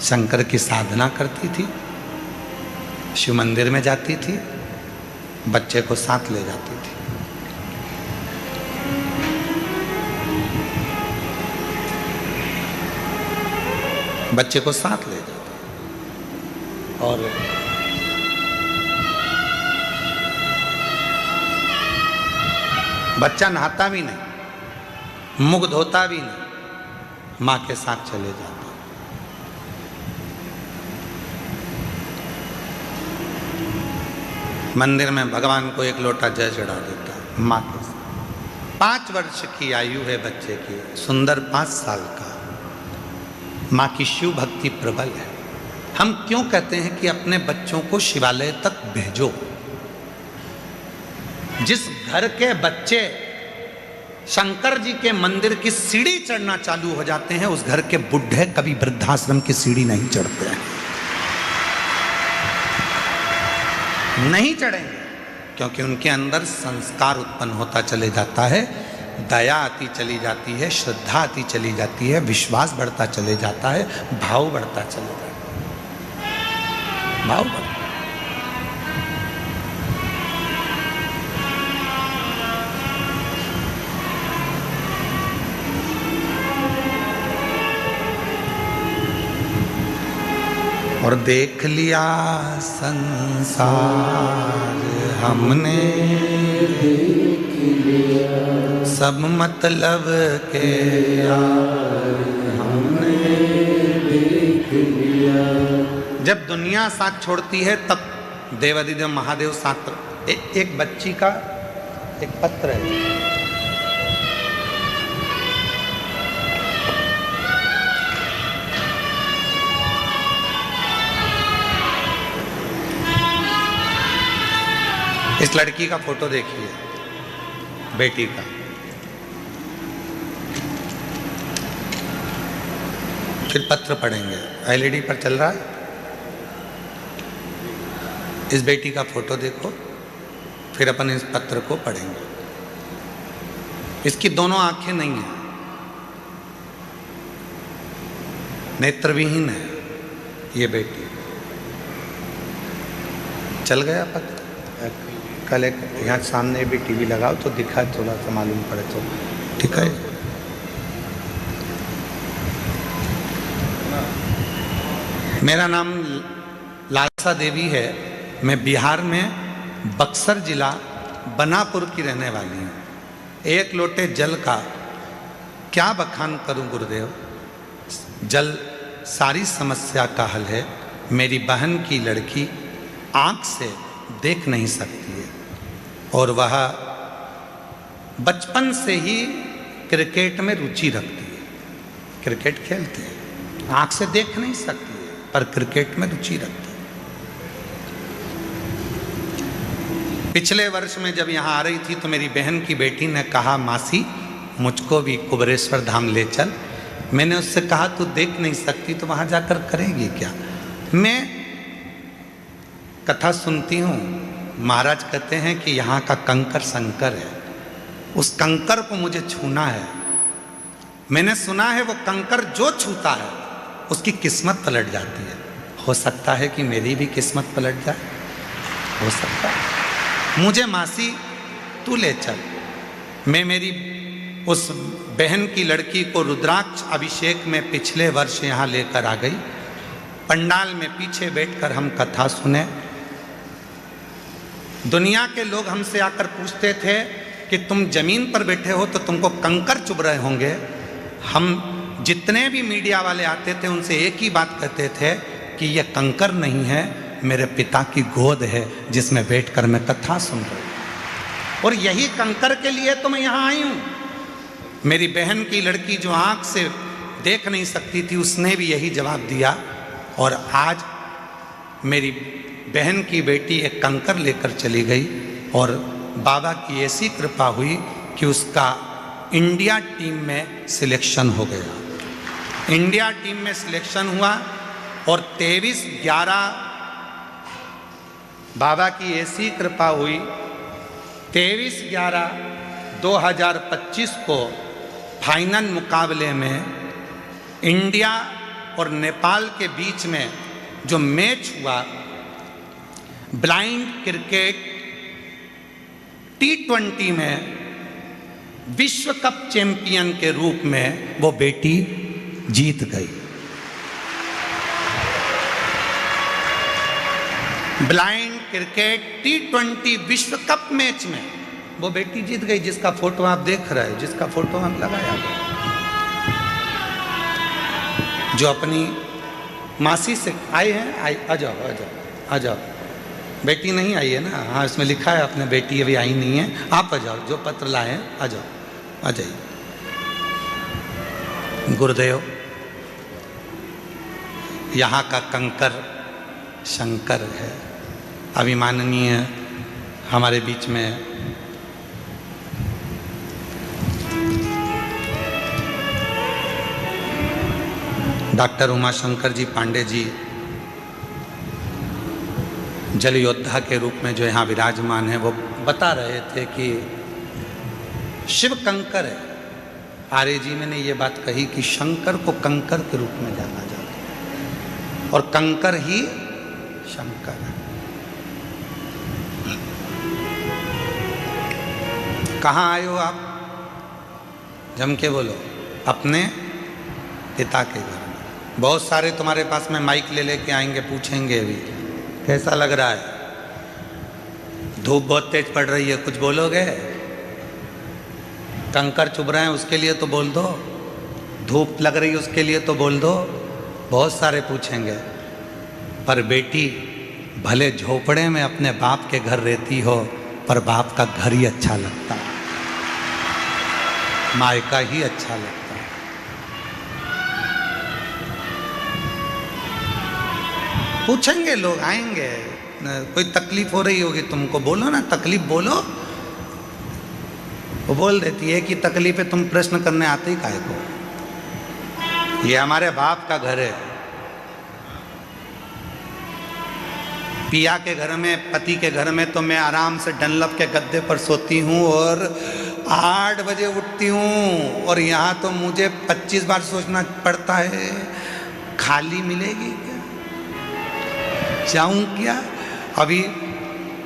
शंकर की साधना करती थी, शिव मंदिर में जाती थी, बच्चे को साथ ले जाती थी। बच्चे को साथ ले जाती और बच्चा नहाता भी नहीं, मुख धोता भी नहीं, माँ के साथ चले जाता। मंदिर में भगवान को एक लोटा जल चढ़ा देता माँ के साथ। 5 वर्ष की आयु है बच्चे की, सुंदर 5 साल का। माँ की शिव भक्ति प्रबल है। हम क्यों कहते हैं कि अपने बच्चों को शिवालय तक भेजो? जिस घर के बच्चे शंकर जी के मंदिर की सीढ़ी चढ़ना चालू हो जाते हैं, उस घर के बुढ़े कभी वृद्धाश्रम की सीढ़ी नहीं चढ़ते हैं। नहीं चढ़ेंगे, क्योंकि उनके अंदर संस्कार उत्पन्न होता चले जाता है, दया आती चली जाती है, श्रद्धा आती चली जाती है, विश्वास बढ़ता चले जाता है, भाव बढ़ता चले जाता है। भाव बढ़ता। और देख लिया संसार हमने, देख लिया सब मतलब के यार हमने, देख लिया। जब दुनिया साथ छोड़ती है तब देवादिदेव महादेव साथ। एक बच्ची का एक पत्र है, इस लड़की का फोटो देखिए, बेटी का। फिर पत्र पढ़ेंगे, एलईडी पर चल रहा है। इस बेटी का फोटो देखो, फिर अपन इस पत्र को पढ़ेंगे। इसकी दोनों आंखें नहीं हैं, नेत्रविहीन है ये बेटी। चल गया पत्र। कल एक यहाँ सामने भी टीवी लगाओ तो दिखा, थोड़ा सा मालूम पड़े तो ठीक है। मेरा नाम लालसा देवी है। मैं बिहार में बक्सर जिला बनापुर की रहने वाली हूँ। एक लोटे जल का क्या बखान करूँ गुरुदेव। जल सारी समस्या का हल है। मेरी बहन की लड़की आँख से देख नहीं सकती है और वह बचपन से ही क्रिकेट में रुचि रखती है। क्रिकेट खेलती है, आँख से देख नहीं सकती है पर क्रिकेट में रुचि रखती है। पिछले वर्ष में जब यहाँ आ रही थी तो मेरी बहन की बेटी ने कहा, मासी मुझको भी कुबेरेश्वर धाम ले चल। मैंने उससे कहा तू देख नहीं सकती तो वहाँ जाकर करेगी क्या। मैं कथा सुनती हूँ, महाराज कहते हैं कि यहाँ का कंकर शंकर है, उस कंकर को मुझे छूना है। मैंने सुना है वो कंकर जो छूता है उसकी किस्मत पलट जाती है। हो सकता है कि मेरी भी किस्मत पलट जाए, हो सकता है। मुझे मासी तू ले चल। मैं मेरी उस बहन की लड़की को रुद्राक्ष अभिषेक में पिछले वर्ष यहाँ लेकर आ गई पंडाल में पीछे बैठकर हम कथा सुने। दुनिया के लोग हमसे आकर पूछते थे कि तुम जमीन पर बैठे हो तो तुमको कंकर चुभ रहे होंगे। हम जितने भी मीडिया वाले आते थे उनसे एक ही बात कहते थे कि यह कंकर नहीं है, मेरे पिता की गोद है जिसमें बैठकर मैं कथा सुन रहा हूँ। और यही कंकर के लिए तो मैं यहाँ आई हूँ। मेरी बहन की लड़की जो आँख से देख नहीं सकती थी उसने भी यही जवाब दिया, और आज मेरी बहन की बेटी एक कंकर लेकर चली गई और बाबा की ऐसी कृपा हुई कि उसका इंडिया टीम में सिलेक्शन हो गया। इंडिया टीम में सिलेक्शन हुआ और 23/11 बाबा की ऐसी कृपा हुई, 23/11/2025 को फाइनल मुकाबले में इंडिया और नेपाल के बीच में जो मैच हुआ, ब्लाइंड क्रिकेट T20 में विश्व कप चैंपियन के रूप में वो बेटी जीत गई। ब्लाइंड क्रिकेट T20 विश्व कप मैच में वो बेटी जीत गई, जिसका फोटो आप देख रहे हैं, जिसका फोटो हम लगाया गया, जो अपनी मासी से आए हैं। आ जाओ आ जाओ आ जाओ। बेटी नहीं आई है ना? हाँ, इसमें लिखा है अपने बेटी अभी आई नहीं है। आप आ जाओ, जो पत्र लाए हैं आ जाओ, आ जाइए। गुरुदेव, यहाँ का कंकर शंकर है। अभिमाननीय हमारे बीच में डॉक्टर उमाशंकर जी पांडे जी जल योद्धा के रूप में जो यहाँ विराजमान है, वो बता रहे थे कि शिव कंकर है। आर्य जी ने ये बात कही कि शंकर को कंकर के रूप में जाना जाता है और कंकर ही शंकर है। कहाँ आए हो आप? जम के बोलो। अपने पिता के घर में। बहुत सारे तुम्हारे पास में माइक ले लेके आएंगे, पूछेंगे भी कैसा लग रहा है, धूप बहुत तेज पड़ रही है, कुछ बोलोगे? कंकर चुभ रहे हैं उसके लिए तो बोल दो, धूप लग रही है उसके लिए तो बोल दो। बहुत सारे पूछेंगे। पर बेटी, भले झोपड़े में अपने बाप के घर रहती हो, पर बाप का घर ही अच्छा लगता है, मायका ही अच्छा लगता है। पूछेंगे लोग, आएंगे। कोई तकलीफ हो रही होगी तुमको, बोलो ना, तकलीफ बोलो। वो बोल देती है कि तकलीफ है, तुम प्रश्न करने आते ही काहे को? ये हमारे बाप का घर है। पिया के घर में, पति के घर में तो मैं आराम से डनलप के गद्दे पर सोती हूँ और 8 बजे उठती हूँ, और यहाँ तो मुझे 25 बार सोचना पड़ता है, खाली मिलेगी क्या, जाऊँ क्या? अभी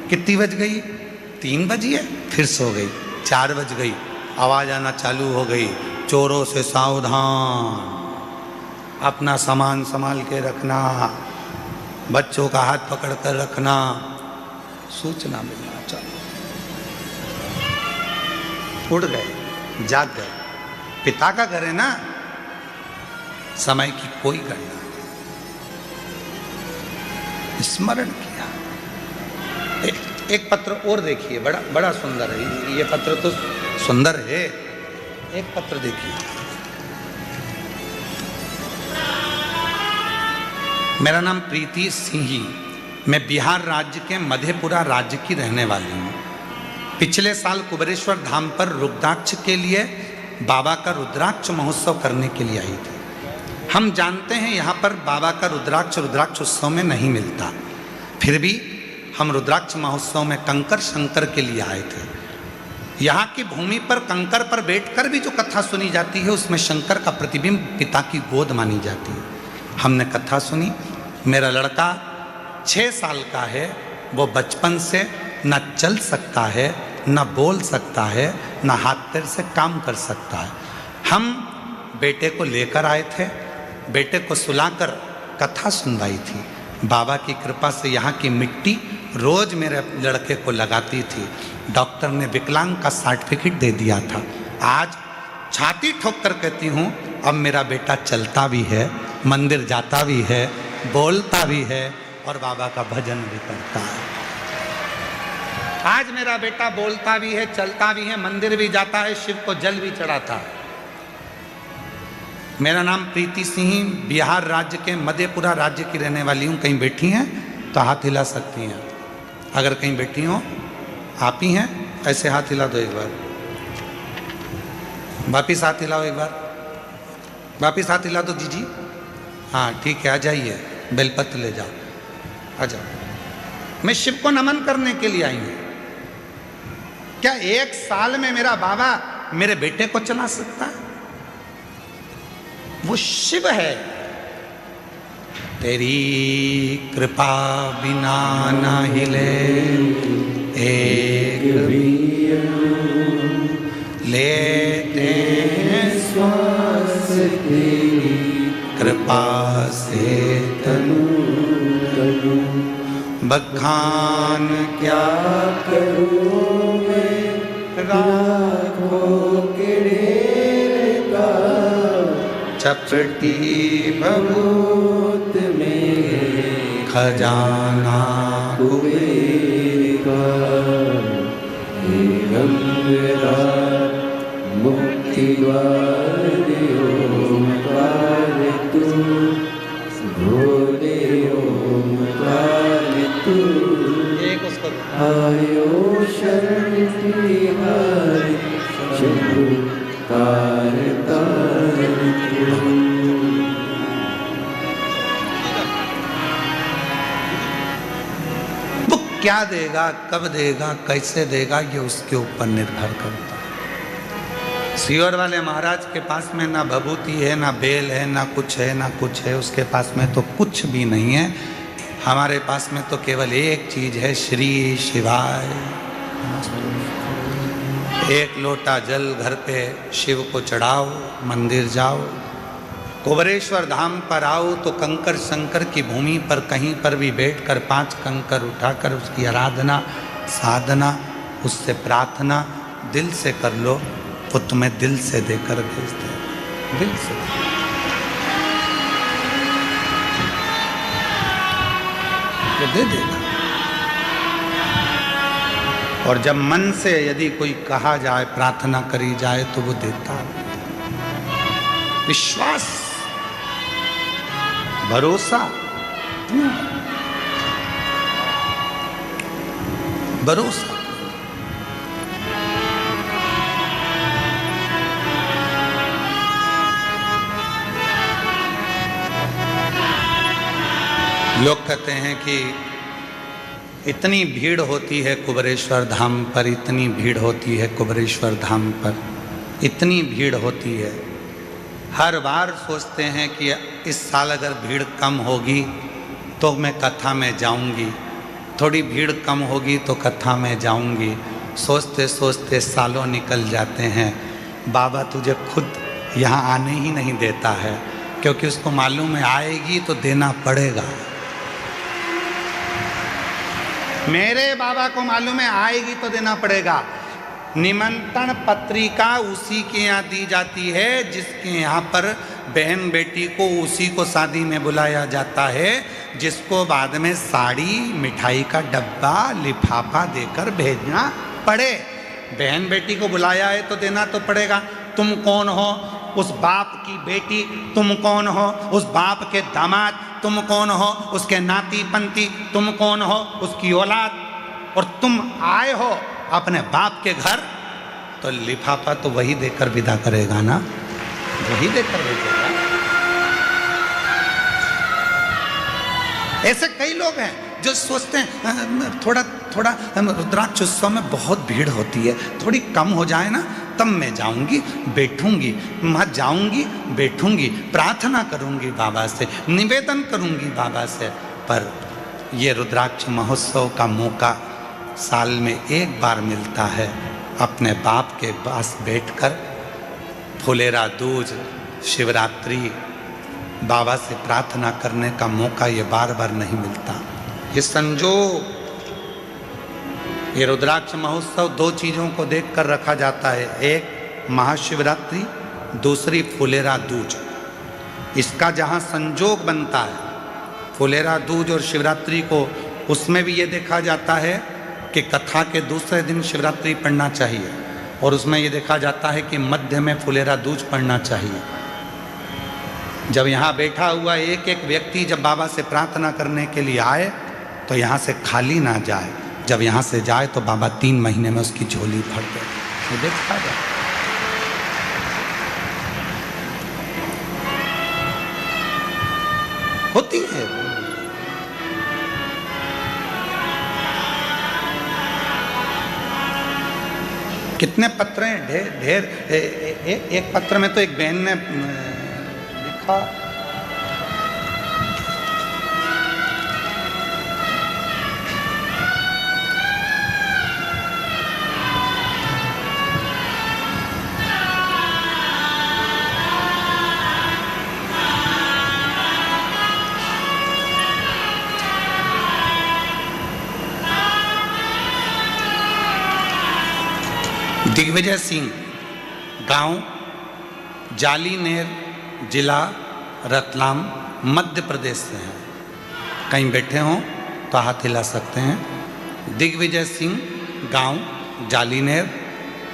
कितनी बज गई? 3 बजी है, फिर सो गई। 4 बज गई, आवाज़ आना चालू हो गई, चोरों से सावधान, अपना सामान संभाल के रखना, बच्चों का हाथ पकड़ कर रखना, सूचना मिलना चालू। उठ गए, जाग गए। पिता का घर है ना, समय की कोई गणना। स्मरण किया। एक पत्र और देखिए, बड़ा बड़ा सुंदर है ये पत्र, तो सुंदर है। एक पत्र देखिए। मेरा नाम प्रीति सिंही, मैं बिहार राज्य के मधेपुरा राज्य की रहने वाली हूँ। पिछले साल कुबेरेश्वर धाम पर रुद्राक्ष के लिए बाबा का रुद्राक्ष महोत्सव करने के लिए आई थी। हम जानते हैं यहाँ पर बाबा का रुद्राक्ष उत्सव में नहीं मिलता, फिर भी हम रुद्राक्ष महोत्सव में कंकर शंकर के लिए आए थे। यहाँ की भूमि पर कंकर पर बैठकर भी जो कथा सुनी जाती है, उसमें शंकर का प्रतिबिंब पिता की गोद मानी जाती है। हमने कथा सुनी। मेरा लड़का 6 साल का है, वो बचपन से न चल सकता है, न बोल सकता है, न हाथ पैर से काम कर सकता है। हम बेटे को लेकर आए थे, बेटे को सुलाकर कथा सुनवाई थी। बाबा की कृपा से यहाँ की मिट्टी रोज मेरे लड़के को लगाती थी। डॉक्टर ने विकलांग का सर्टिफिकेट दे दिया था। आज छाती ठोक कर कहती हूँ अब मेरा बेटा चलता भी है, मंदिर जाता भी है, बोलता भी है और बाबा का भजन भी करता है। आज मेरा बेटा बोलता भी है, चलता भी है, मंदिर भी जाता है, शिव को जल भी चढ़ाता है। मेरा नाम प्रीति सिंह, बिहार राज्य के मधेपुरा राज्य की रहने वाली हूँ। कहीं बैठी हैं तो हाथ हिला सकती हैं। अगर कहीं बैठी हो, आप ही हैं, ऐसे हाथ हिला दो एक बार, वापिस हाथ हिलाओ एक बार, वापिस हाथ हिला दो जीजी। हाँ ठीक है, आ जाइए, बेलपत्र ले जाओ, आ जाओ। मैं शिव को नमन करने के लिए आई हूँ। क्या एक साल में मेरा बाबा मेरे बेटे को चला सकता है? वो शिव है। तेरी कृपा बिना ना हिले एक भी लेते हैं श्वास, तेरी कृपा से तनु तनु बखान क्या करूं मैं, राखों के ढेर का चपटी भभूत में खजाना कुबेर का। मेरा मुक्ति द्वार ओंकार तू, भोले ओंकार तू, आयो शरण तिहारी शंभु तार तार तू। वो क्या देगा, कब देगा, कैसे देगा, ये उसके ऊपर निर्भर करता है। सीवर वाले महाराज के पास में ना भभूति है, ना बेल है, ना कुछ है, ना कुछ है। उसके पास में तो कुछ भी नहीं है। हमारे पास में तो केवल एक चीज है, श्री शिवाय। एक लोटा जल घर पे शिव को चढ़ाओ, मंदिर जाओ, कुबरेश्वर धाम पर आओ तो कंकर शंकर की भूमि पर कहीं पर भी बैठकर 5 कंकर उठाकर उसकी आराधना, साधना, उससे प्रार्थना दिल से कर लो, वो तुम्हें दिल से देकर भेज दे, दिल से। वो दे देगा। और जब मन से यदि कोई कहा जाए, प्रार्थना करी जाए तो वो देता है। विश्वास, भरोसा, भरोसा। लोग कहते हैं कि इतनी भीड़ होती है कुबरेश्वर धाम पर, इतनी भीड़ होती है कुबरेश्वर धाम पर, इतनी भीड़ होती है। हर बार सोचते हैं कि इस साल अगर भीड़ कम होगी तो मैं कथा में जाऊंगी, थोड़ी भीड़ कम होगी तो कथा में जाऊंगी। सोचते सोचते सालों निकल जाते हैं। बाबा तुझे खुद यहाँ आने ही नहीं देता है, क्योंकि उसको मालूम है आएगी तो देना पड़ेगा। मेरे बाबा को मालूम है आएगी तो देना पड़ेगा। निमंत्रण पत्रिका उसी के यहाँ दी जाती है जिसके यहाँ पर बहन बेटी को उसी को शादी में बुलाया जाता है, जिसको बाद में साड़ी, मिठाई का डब्बा, लिफाफा देकर भेजना पड़े। बहन बेटी को बुलाया है तो देना तो पड़ेगा। तुम कौन हो? उस बाप की बेटी। तुम कौन हो? उस बाप के दामाद। तुम कौन हो? उसके नाती पंती। तुम कौन हो? उसकी औलाद। और तुम आए हो अपने बाप के घर, तो लिफाफा तो वही देकर विदा करेगा ना, वही देकर भेजेगा। ऐसे कई लोग हैं जो सोचते हैं थोड़ा थोड़ा रुद्राक्ष उत्सव में बहुत भीड़ होती है, थोड़ी कम हो जाए ना तब मैं जाऊंगी, बैठूंगी, मैं जाऊंगी, बैठूंगी, प्रार्थना करूंगी बाबा से, निवेदन करूंगी बाबा से। पर ये रुद्राक्ष महोत्सव का मौका साल में एक बार मिलता है। अपने बाप के पास बैठकर फुलेरा दूज, शिवरात्रि, बाबा से प्रार्थना करने का मौका ये बार बार नहीं मिलता। ये संजोग, ये रुद्राक्ष महोत्सव दो चीज़ों को देखकर रखा जाता है, एक महाशिवरात्रि, दूसरी फुलेरा दूज। इसका जहाँ संजोग बनता है, फुलेरा दूज और शिवरात्रि को, उसमें भी ये देखा जाता है कि कथा के दूसरे दिन शिवरात्रि पढ़ना चाहिए, और उसमें ये देखा जाता है कि मध्य में फुलेरा दूज पढ़ना चाहिए। जब यहाँ बैठा हुआ एक एक व्यक्ति जब बाबा से प्रार्थना करने के लिए आए तो यहाँ से खाली ना जाए, जब यहाँ से जाए तो बाबा 3 महीने में उसकी झोली भर दे। ये देखा जाए। होती है। कितने पत्र हैं, ढेर एक पत्र में तो एक बहन ने लिखा, दिग्विजय सिंह, गांव जालीनेर, जिला रतलाम, मध्य प्रदेश से हैं। कहीं बैठे हों तो हाथ हिला सकते हैं। दिग्विजय सिंह, गांव जालीनेर,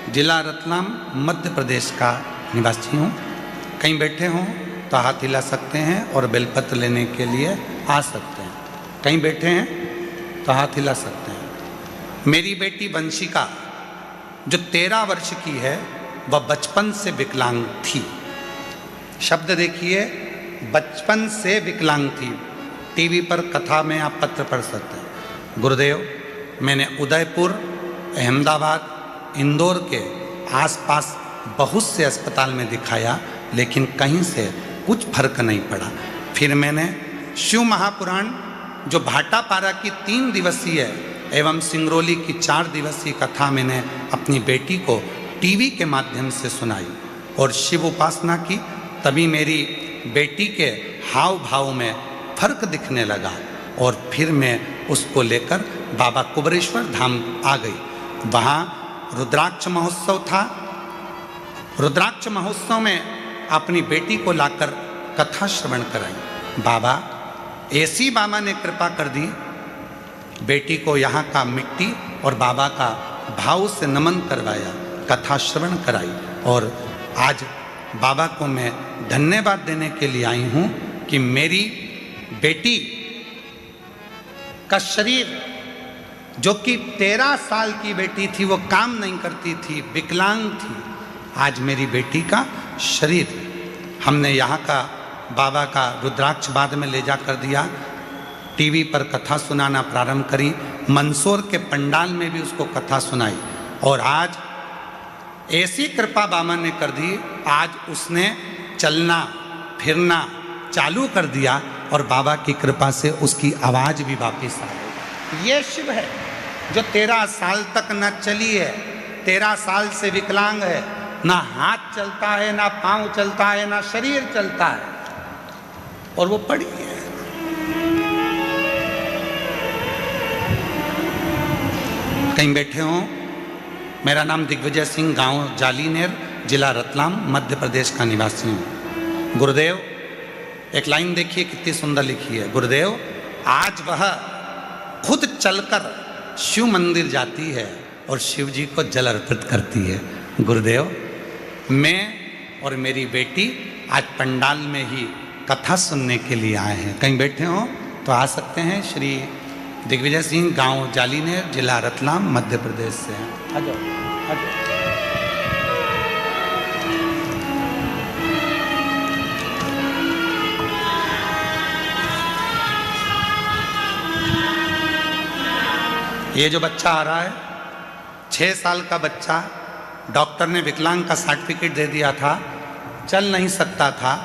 जिला रतलाम, मध्य प्रदेश का निवासी हूँ। कहीं बैठे हों तो हाथ हिला सकते हैं और बेलपत्र लेने के लिए आ सकते हैं। कहीं बैठे हैं तो हाथ हिला सकते हैं। मेरी बेटी वंशिका जो 13 वर्ष की है, वह बचपन से विकलांग थी। शब्द देखिए, बचपन से विकलांग थी। टीवी पर कथा में आप पत्र पढ़ सकते हैं। गुरुदेव, मैंने उदयपुर, अहमदाबाद, इंदौर के आसपास बहुत से अस्पताल में दिखाया, लेकिन कहीं से कुछ फर्क नहीं पड़ा। फिर मैंने शिव महापुराण जो भाटापारा की 3 दिवसीय एवं सिंगरौली की 4 दिवसीय कथा मैंने अपनी बेटी को टीवी के माध्यम से सुनाई और शिव उपासना की। तभी मेरी बेटी के हाव भाव में फर्क दिखने लगा और फिर मैं उसको लेकर बाबा कुबरेश्वर धाम आ गई। वहाँ रुद्राक्ष महोत्सव था। रुद्राक्ष महोत्सव में अपनी बेटी को लाकर कथा श्रवण कराई। बाबा, ऐसी बाबा ने कृपा कर दी, बेटी को यहाँ का मिट्टी और बाबा का भाव से नमन करवाया, कथा श्रवण कराई, और आज बाबा को मैं धन्यवाद देने के लिए आई हूँ कि मेरी बेटी का शरीर, जो कि 13 साल की बेटी थी, वो काम नहीं करती थी, विकलांग थी, आज मेरी बेटी का शरीर, हमने यहाँ का बाबा का रुद्राक्ष बाद में ले जा कर दिया। टीवी पर कथा सुनाना प्रारंभ करी। मंदसौर के पंडाल में भी उसको कथा सुनाई और आज ऐसी कृपा बाबा ने कर दी, आज उसने चलना फिरना चालू कर दिया और बाबा की कृपा से उसकी आवाज़ भी वापस आ गई। ये शिव है जो 13 साल तक न चली है, 13 साल से विकलांग है, ना हाथ चलता है, ना पांव चलता है, ना शरीर चलता है, और वो पड़ी है। कहीं बैठे हों। मेरा नाम दिग्विजय सिंह, गांव जालीनेर, जिला रतलाम, मध्य प्रदेश का निवासी हूँ। गुरुदेव, एक लाइन देखिए कितनी सुंदर लिखी है। गुरुदेव, आज वह खुद चलकर शिव मंदिर जाती है और शिव जी को जल अर्पित करती है। गुरुदेव, मैं और मेरी बेटी आज पंडाल में ही कथा सुनने के लिए आए हैं। कहीं बैठे हों तो आ सकते हैं। श्री दिग्विजय सिंह, गांव जालीनेर, जिला रतलाम, मध्य प्रदेश से हैं। आ जाओ, आ जाओ। ये जो बच्चा आ रहा है, 6 साल का बच्चा, डॉक्टर ने विकलांग का सर्टिफिकेट दे दिया था, चल नहीं सकता था,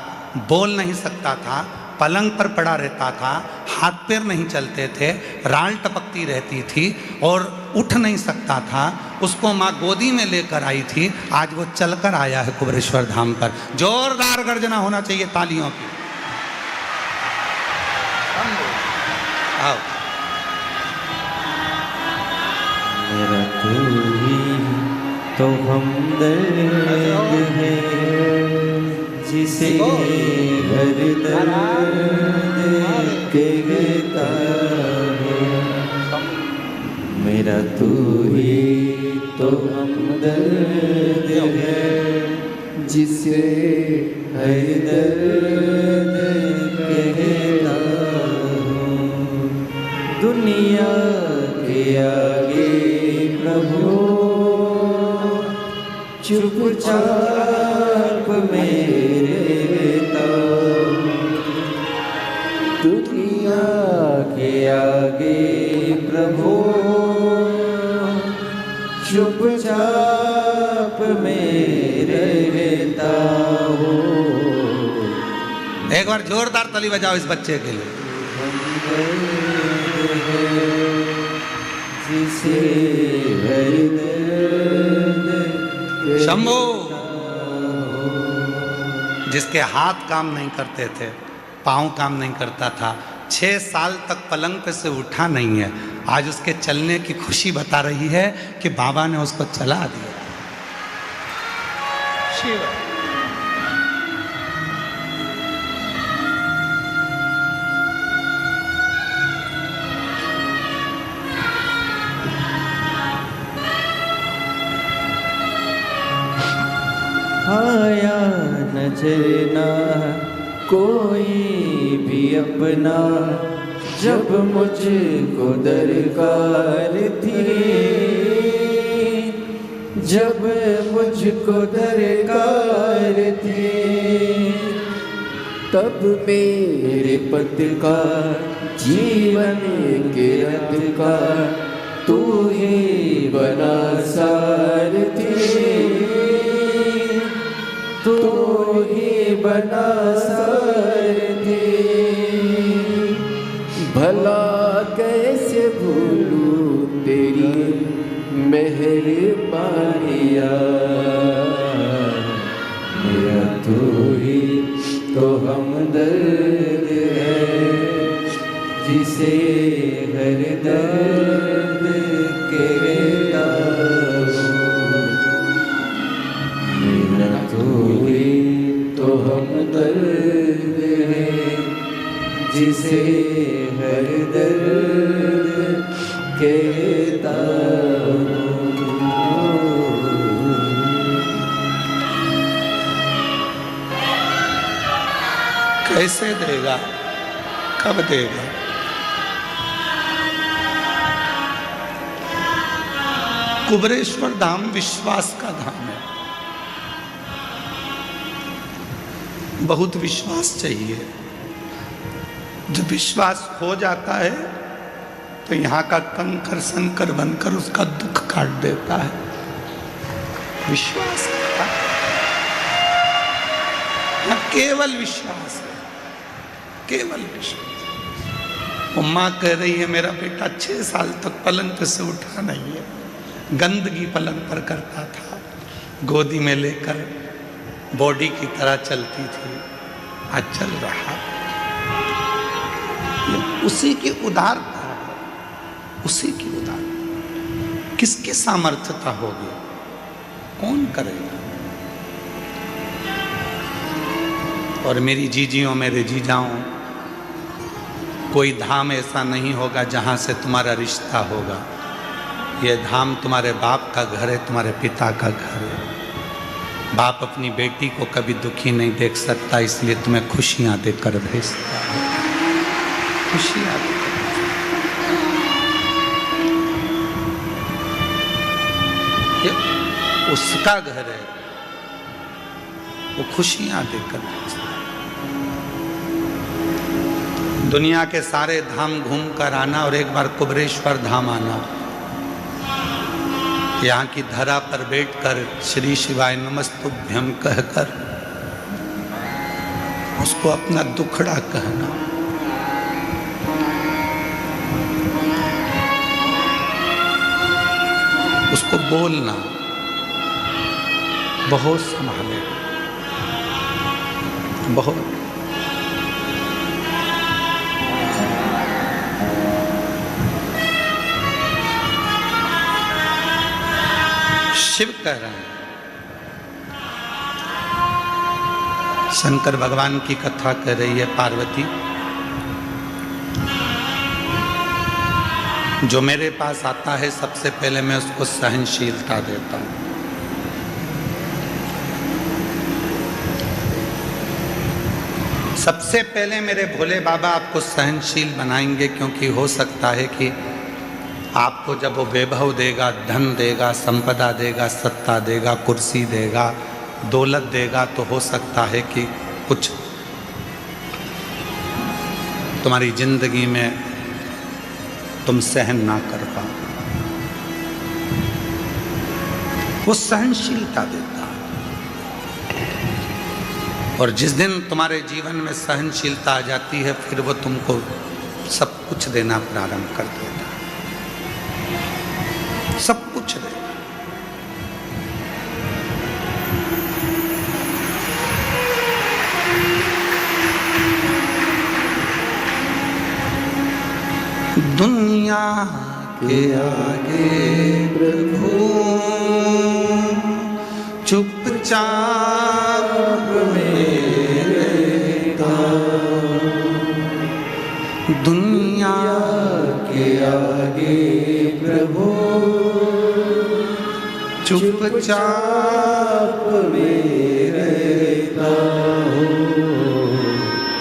बोल नहीं सकता था, पलंग पर पड़ा रहता था, हाथ पैर नहीं चलते थे, राल टपकती रहती थी और उठ नहीं सकता था। उसको माँ गोदी में लेकर आई थी, आज वो चलकर आया है कुबरेश्वर धाम पर। जोरदार गर्जना होना चाहिए तालियों की। आओ। मेरा तू ही तो हमदर्द है, जिसे हर दर्द कहता है। मेरा तू ही तो हमदर्द है, जिसे हर दर्द कहता हूँ। दुनिया के आगे प्रभु चुपचाप मेरे रहता हूँ। दुनिया के आगे प्रभु चुपचाप मेरे रहता हूँ। एक बार जोरदार ताली बजाओ इस बच्चे के लिए। जिसे हर दर्द शंभू, जिसके हाथ काम नहीं करते थे, पाँव काम नहीं करता था, 6 साल तक पलंग पे से उठा नहीं है, आज उसके चलने की खुशी बता रही है कि बाबा ने उसको चला दिया। शिव आया नजर ना कोई भी अपना, जब मुझको दरकार थी, जब मुझको दरकार थी, तब मेरे पद का जीवन के रथ का तू ही बना सारथी, तू ही बना सारथी। भला कैसे भूलूं तेरी मेहरबानियाँ, मेरा तू ही तो हमदर्द है, जिसे हर दर्द कहता हूँ। मेरा तू ही तो हमदर्द है, जिसे हर दर्द कहता हूँ। कैसे देगा, कब देगा? कुबरेश्वर धाम विश्वास का धाम है। बहुत विश्वास चाहिए। जब विश्वास हो जाता है तो यहाँ का कंकर संकर बनकर उसका दुख काट देता है। विश्वास का केवल विश्वास है, केवल विश्वास। वो माँ कह रही है मेरा बेटा 6 साल तक पलंग पे से उठा नहीं है, गंदगी पलंग पर करता था, गोदी में लेकर बॉडी की तरह चलती थी, आज चल रहा। उसी की उदारता, उसी की उदारता। किसकी सामर्थ्यता होगी? कौन करेगा? और मेरी जीजियों, मेरे जीजाओं, कोई धाम ऐसा नहीं होगा जहां से तुम्हारा रिश्ता होगा। यह धाम तुम्हारे बाप का घर है, तुम्हारे पिता का घर है। बाप अपनी बेटी को कभी दुखी नहीं देख सकता, इसलिए तुम्हें खुशियां देकर भेजता है। खुशियां देकर ये उसका घर है, वो खुशियां देकर भेजता है। दुनिया के सारे धाम घूम कर आना और एक बार कुबरेश्वर धाम आना, यहाँ की धरा पर बैठकर श्री शिवाय नमस्तुभ्यम कहकर उसको अपना दुखड़ा कहना। उसको बोलना, बहुत संभाले, बहुत। शिव कह रहे हैं। शंकर भगवान की कथा कह रही है पार्वती, जो मेरे पास आता है सबसे पहले मैं उसको सहनशीलता देता हूं। सबसे पहले मेरे भोले बाबा आपको सहनशील बनाएंगे, क्योंकि हो सकता है कि आपको जब वो वैभव देगा, धन देगा, संपदा देगा, सत्ता देगा, कुर्सी देगा, दौलत देगा, तो हो सकता है कि कुछ तुम्हारी जिंदगी में तुम सहन ना कर पाओ। वो सहनशीलता देता है, और जिस दिन तुम्हारे जीवन में सहनशीलता आ जाती है, फिर वो तुमको सब कुछ देना प्रारंभ कर देता है, सब कुछ देगा। दुनिया के आगे प्रभु चुपचाप रहता, दुनिया के आगे प्रभु चुपचाप रहता हूँ,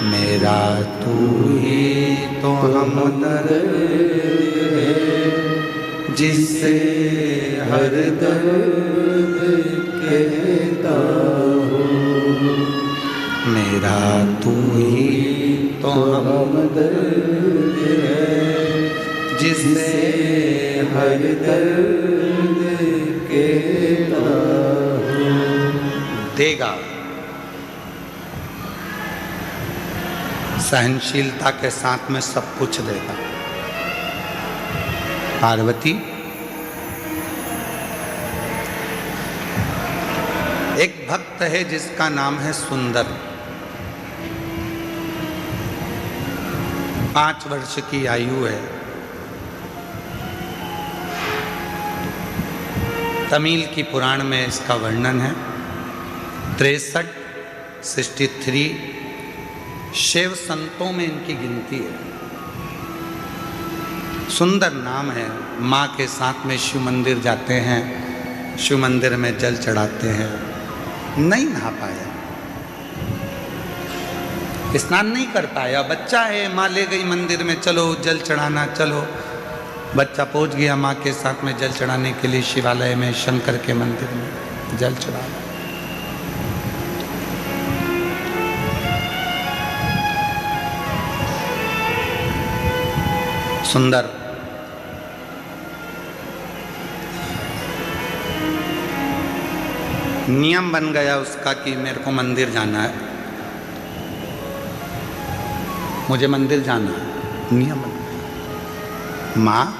मेरा तू ही तो हमदर्द है, जिससे हर दर्द कहता हूँ, मेरा तू ही तो हमदर्द है, जिससे हर दर्द कहता हूँ। देगा। सहनशीलता के साथ में सब कुछ देगा। पार्वती, एक भक्त है जिसका नाम है सुंदर। 5 वर्ष की आयु है। तमिल की पुराण में इसका वर्णन है। 63 शिव संतों में इनकी गिनती है। सुंदर नाम है। माँ के साथ में शिव मंदिर जाते हैं, शिव मंदिर में जल चढ़ाते हैं। नहीं नहा पाया, स्नान नहीं कर पाया। बच्चा है, माँ ले गई मंदिर में, चलो जल चढ़ाना चलो। बच्चा पहुंच गया माँ के साथ में जल चढ़ाने के लिए शिवालय में, शंकर के मंदिर में जल चढ़ाना। सुंदर नियम बन गया उसका कि मेरे को मंदिर जाना है, मुझे मंदिर जाना है, नियम बन गया। माँ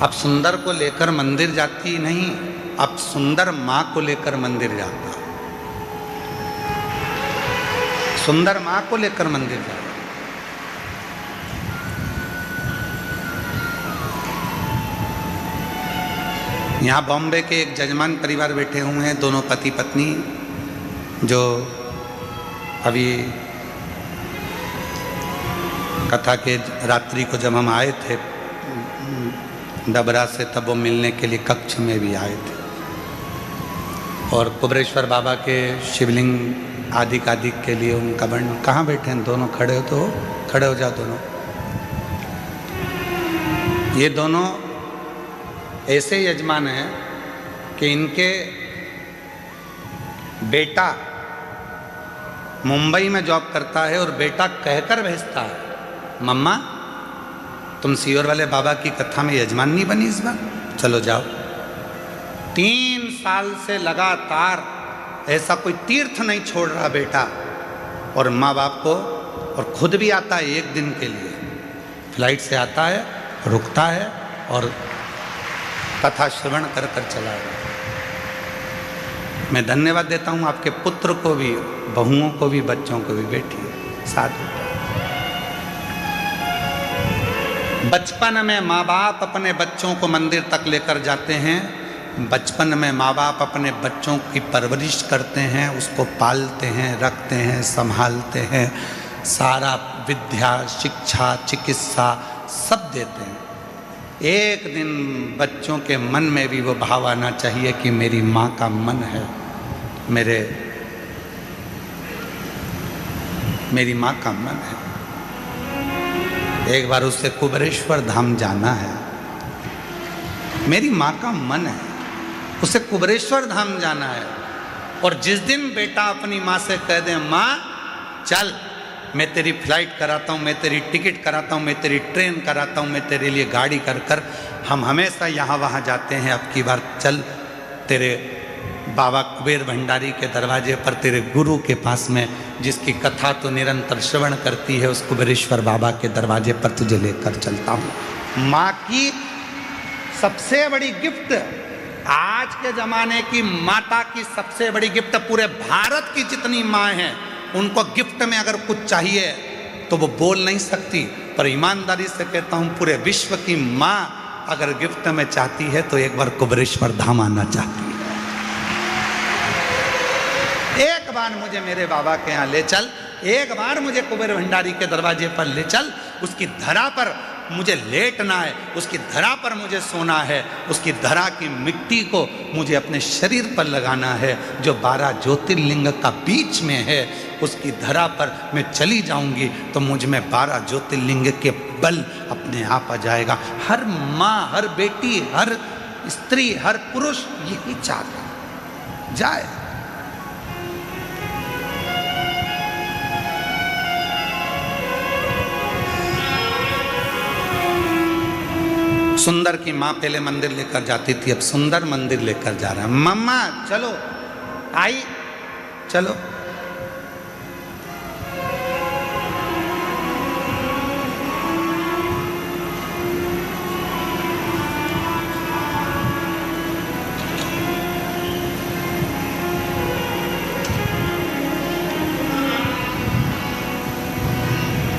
अब सुंदर को लेकर मंदिर जाती नहीं, अब सुंदर माँ को लेकर मंदिर जाता। सुंदर माँ को लेकर मंदिर जाता। यहाँ बॉम्बे के एक जजमान परिवार बैठे हुए हैं, दोनों पति पत्नी, जो अभी कथा के रात्रि को जब हम आए थे डबरा से, तब वो मिलने के लिए कक्ष में भी आए थे। और कुबरेश्वर बाबा के शिवलिंग आदिक के लिए उनका वर्णन। कहाँ बैठे हैं दोनों? खड़े हो तो खड़े हो जाओ दोनों। ये दोनों ऐसे यजमान हैं कि इनके बेटा मुंबई में जॉब करता है, और बेटा कहकर भेजता है, मम्मा तुम सीहोर वाले बाबा की कथा में यजमान नहीं बनी इस बार, चलो जाओ। 3 साल से लगातार ऐसा कोई तीर्थ नहीं छोड़ रहा बेटा, और माँ बाप को, और खुद भी आता है 1 दिन के लिए, फ्लाइट से आता है, रुकता है और कथा श्रवण कर कर चला गया। मैं धन्यवाद देता हूँ आपके पुत्र को भी, बहुओं को भी, बच्चों को भी। बैठिए साधु। बचपन में माँ बाप अपने बच्चों को मंदिर तक लेकर जाते हैं, बचपन में माँ बाप अपने बच्चों की परवरिश करते हैं, उसको पालते हैं, रखते हैं, संभालते हैं, सारा विद्या, शिक्षा, चिकित्सा सब देते हैं। एक दिन बच्चों के मन में भी वो भाव आना चाहिए कि मेरी माँ का मन है, मेरी माँ का मन है। एक बार उससे कुबेरेश्वर धाम जाना है, मेरी माँ का मन है, उसे कुबेरेश्वर धाम जाना है। और जिस दिन बेटा अपनी माँ से कह दे, माँ चल मैं तेरी फ्लाइट कराता हूँ, मैं तेरी टिकट कराता हूँ, मैं तेरी ट्रेन कराता हूँ, मैं तेरे लिए गाड़ी कर कर हम हमेशा यहाँ वहाँ जाते हैं, अब की बार चल तेरे बाबा कुबेर भंडारी के दरवाजे पर, तेरे गुरु के पास में, जिसकी कथा तो निरंतर श्रवण करती है, उस कुबेरेश्वर बाबा के दरवाजे पर तुझे लेकर चलता हूँ। माँ की सबसे बड़ी गिफ्ट, आज के ज़माने की माता की सबसे बड़ी गिफ्ट, पूरे भारत की जितनी माँ हैं उनको गिफ्ट में अगर कुछ चाहिए तो वो बोल नहीं सकती, पर ईमानदारी से कहता हूँ पूरे विश्व की माँ अगर गिफ्ट में चाहती है तो एक बार कुबेरेश्वर धाम आना चाहती है। एक बार मुझे मेरे बाबा के यहाँ ले चल, एक बार मुझे कुबेर भंडारी के दरवाजे पर ले चल, उसकी धरा पर मुझे लेटना है, उसकी धरा पर मुझे सोना है, उसकी धरा की मिट्टी को मुझे अपने शरीर पर लगाना है, जो 12 ज्योतिर्लिंग का बीच में है, उसकी धरा पर मैं चली जाऊंगी तो मुझ में 12 ज्योतिर्लिंग के बल अपने आप आ जाएगा। हर माँ, हर बेटी, हर स्त्री, हर पुरुष यही चाहता जाए। सुंदर की माँ पहले मंदिर लेकर जाती थी, अब सुंदर मंदिर लेकर जा रहा है। मम्मा चलो, आई चलो।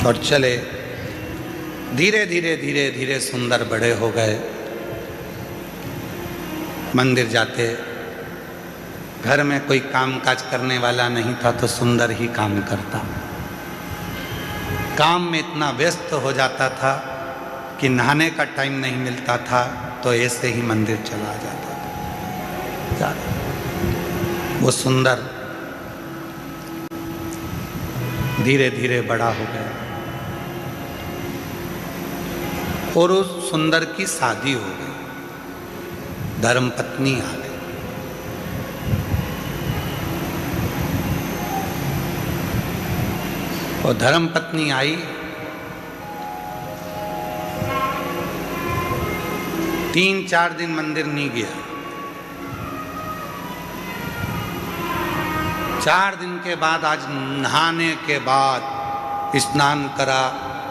और चले, धीरे धीरे धीरे धीरे सुंदर बड़े हो गए। मंदिर जाते, घर में कोई काम काज करने वाला नहीं था तो सुंदर ही काम करता। काम में इतना व्यस्त हो जाता था कि नहाने का टाइम नहीं मिलता था, तो ऐसे ही मंदिर चला जाता था। वो सुंदर धीरे धीरे बड़ा हो गया और उस सुंदर की शादी हो गई, धर्म पत्नी आ गई। और धर्म पत्नी आई, 3-4 दिन मंदिर नहीं गया। 4 दिन के बाद, आज नहाने के बाद स्नान करा,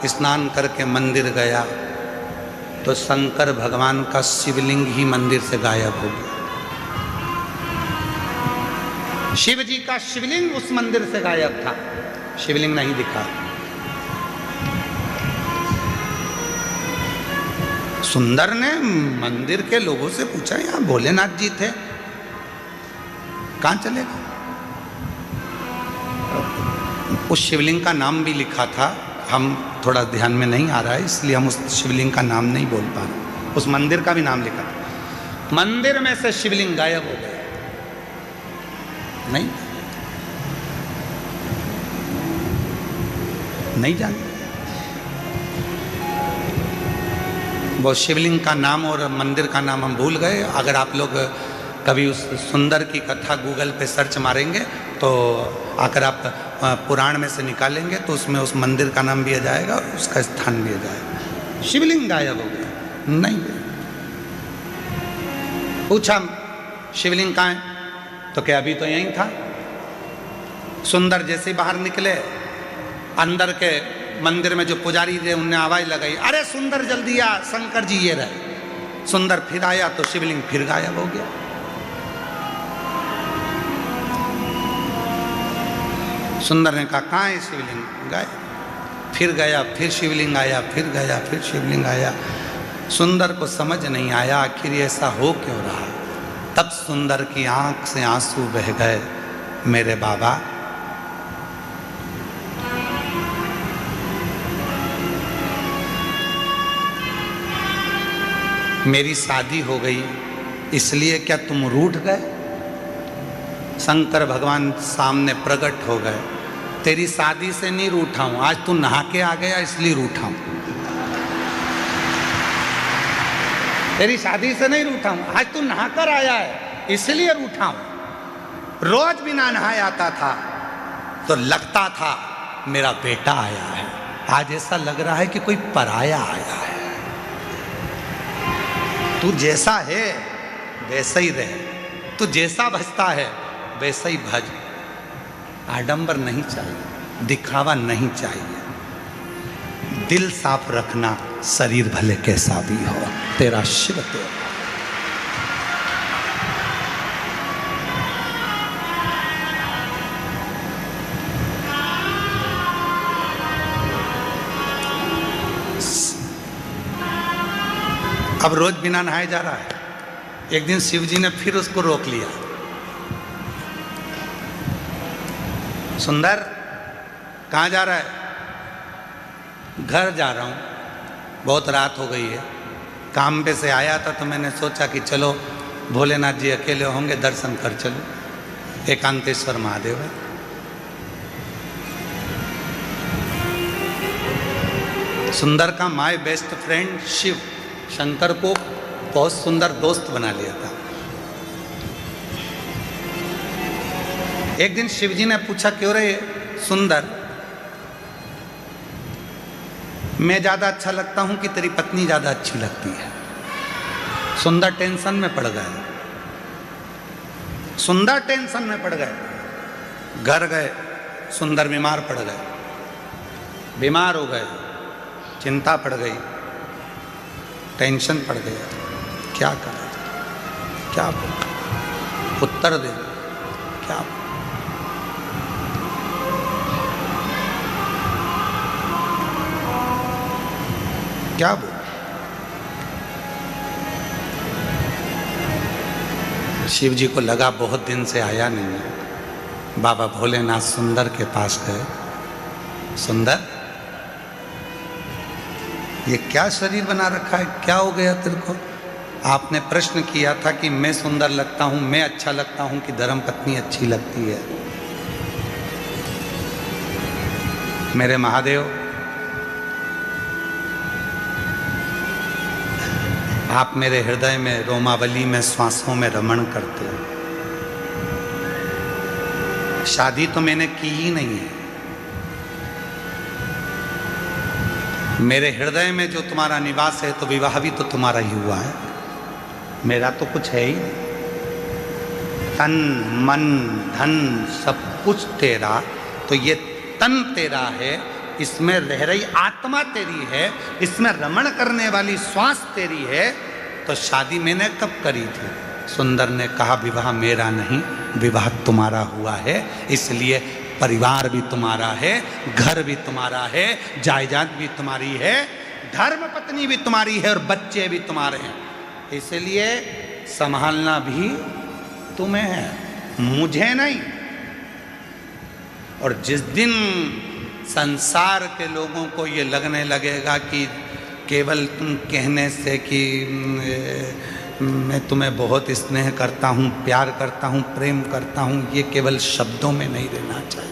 स्नान करके मंदिर गया तो शंकर भगवान का शिवलिंग ही मंदिर से गायब हो गया। शिव जी का शिवलिंग उस मंदिर से गायब था, शिवलिंग नहीं दिखा। सुंदर ने मंदिर के लोगों से पूछा, यहाँ भोलेनाथ जी थे, कहाँ चले गए? उस शिवलिंग का नाम भी लिखा था, हम थोड़ा ध्यान में नहीं आ रहा है इसलिए हम उस शिवलिंग का नाम नहीं बोल पा रहे। उस मंदिर का भी नाम लिखा था, मंदिर में से शिवलिंग गायब हो गया। नहीं जानते वो शिवलिंग का नाम और मंदिर का नाम हम भूल गए। अगर आप लोग कभी उस सुंदर की कथा गूगल पे सर्च मारेंगे तो अगर आप पुराण में से निकालेंगे तो उसमें उस मंदिर का नाम भी आ जाएगा और उसका स्थान भी आ जाएगा। शिवलिंग गायब हो गया, नहीं गया। पूछा शिवलिंग कहाँ है तो क्या अभी तो यहीं था। सुंदर जैसे बाहर निकले, अंदर के मंदिर में जो पुजारी थे उनने आवाज लगाई, अरे सुंदर जल्दी आ, शंकर जी ये रहे। सुंदर फिर आया तो शिवलिंग फिर गायब हो गया। सुंदर ने कहा कहाँ है शिवलिंग? गायब। फिर गया, फिर शिवलिंग आया, फिर गया, फिर शिवलिंग आया। सुंदर को समझ नहीं आया आखिर ऐसा हो क्यों रहा। तब सुंदर की आंख से आंसू बह गए, मेरे बाबा मेरी शादी हो गई इसलिए क्या तुम रूठ गए? शंकर भगवान सामने प्रकट हो गए, तेरी शादी से नहीं रूठा हूं, आज तू नहा के आ गया इसलिए रूठा हूं। तेरी शादी से नहीं रूठा हूं, आज तू नहाकर आया है इसलिए रूठा हूं। रोज बिना नहाए आता था तो लगता था मेरा बेटा आया है, आज ऐसा लग रहा है कि कोई पराया आया है। तू जैसा है वैसा ही रहे, तू जैसा भजता है वैसा ही भज। आडंबर नहीं चाहिए, दिखावा नहीं चाहिए, दिल साफ रखना, शरीर भले कैसा भी हो, तेरा शिव तेरा। अब रोज बिना नहाए जा रहा है। एक दिन शिव जी ने फिर उसको रोक लिया, सुंदर कहाँ जा रहा है? घर जा रहा हूँ, बहुत रात हो गई है, काम पे से आया था तो मैंने सोचा कि चलो भोलेनाथ जी अकेले होंगे, दर्शन कर चलो, एकांतेश्वर महादेव है। सुंदर का my best friend Shiv Shankar को बहुत सुंदर दोस्त बना लिया था। एक दिन शिव जी ने पूछा, क्यों रे सुंदर, मैं ज्यादा अच्छा लगता हूं कि तेरी पत्नी ज्यादा अच्छी लगती है? सुंदर टेंशन में पड़ गए, सुंदर टेंशन में पड़ गए। घर गए, सुंदर बीमार पड़ गए, बीमार हो गए, चिंता पड़ गई, टेंशन पड़ गया, क्या करा, क्या बोल, उत्तर दे, क्या बोल? क्या बोल? शिव जी को लगा बहुत दिन से आया नहीं है। बाबा भोलेनाथ सुंदर के पास गए, सुंदर ये क्या शरीर बना रखा है, क्या हो गया तेरे को? आपने प्रश्न किया था कि मैं सुंदर लगता हूं, मैं अच्छा लगता हूं कि धर्म पत्नी अच्छी लगती है? मेरे महादेव, आप मेरे हृदय में, रोमावली में, श्वासों में रमण करते हो। शादी तो मैंने की ही नहीं है, मेरे हृदय में जो तुम्हारा निवास है तो विवाह भी तो तुम्हारा ही हुआ है, मेरा तो कुछ है ही नहीं। तन मन धन सब कुछ तेरा, तो ये तन तेरा है, इसमें रह रही आत्मा तेरी है, इसमें रमण करने वाली श्वास तेरी है, तो शादी मैंने कब करी थी? सुंदर ने कहा, विवाह मेरा नहीं, विवाह तुम्हारा हुआ है, इसलिए परिवार भी तुम्हारा है, घर भी तुम्हारा है, जायदाद भी तुम्हारी है, धर्म पत्नी भी तुम्हारी है और बच्चे भी तुम्हारे हैं, इसलिए संभालना भी तुम्हें है, मुझे नहीं। और जिस दिन संसार के लोगों को ये लगने लगेगा कि केवल तुम कहने से कि मैं तुम्हें बहुत स्नेह करता हूँ, प्यार करता हूँ, प्रेम करता हूँ, ये केवल शब्दों में नहीं रहना चाहिए,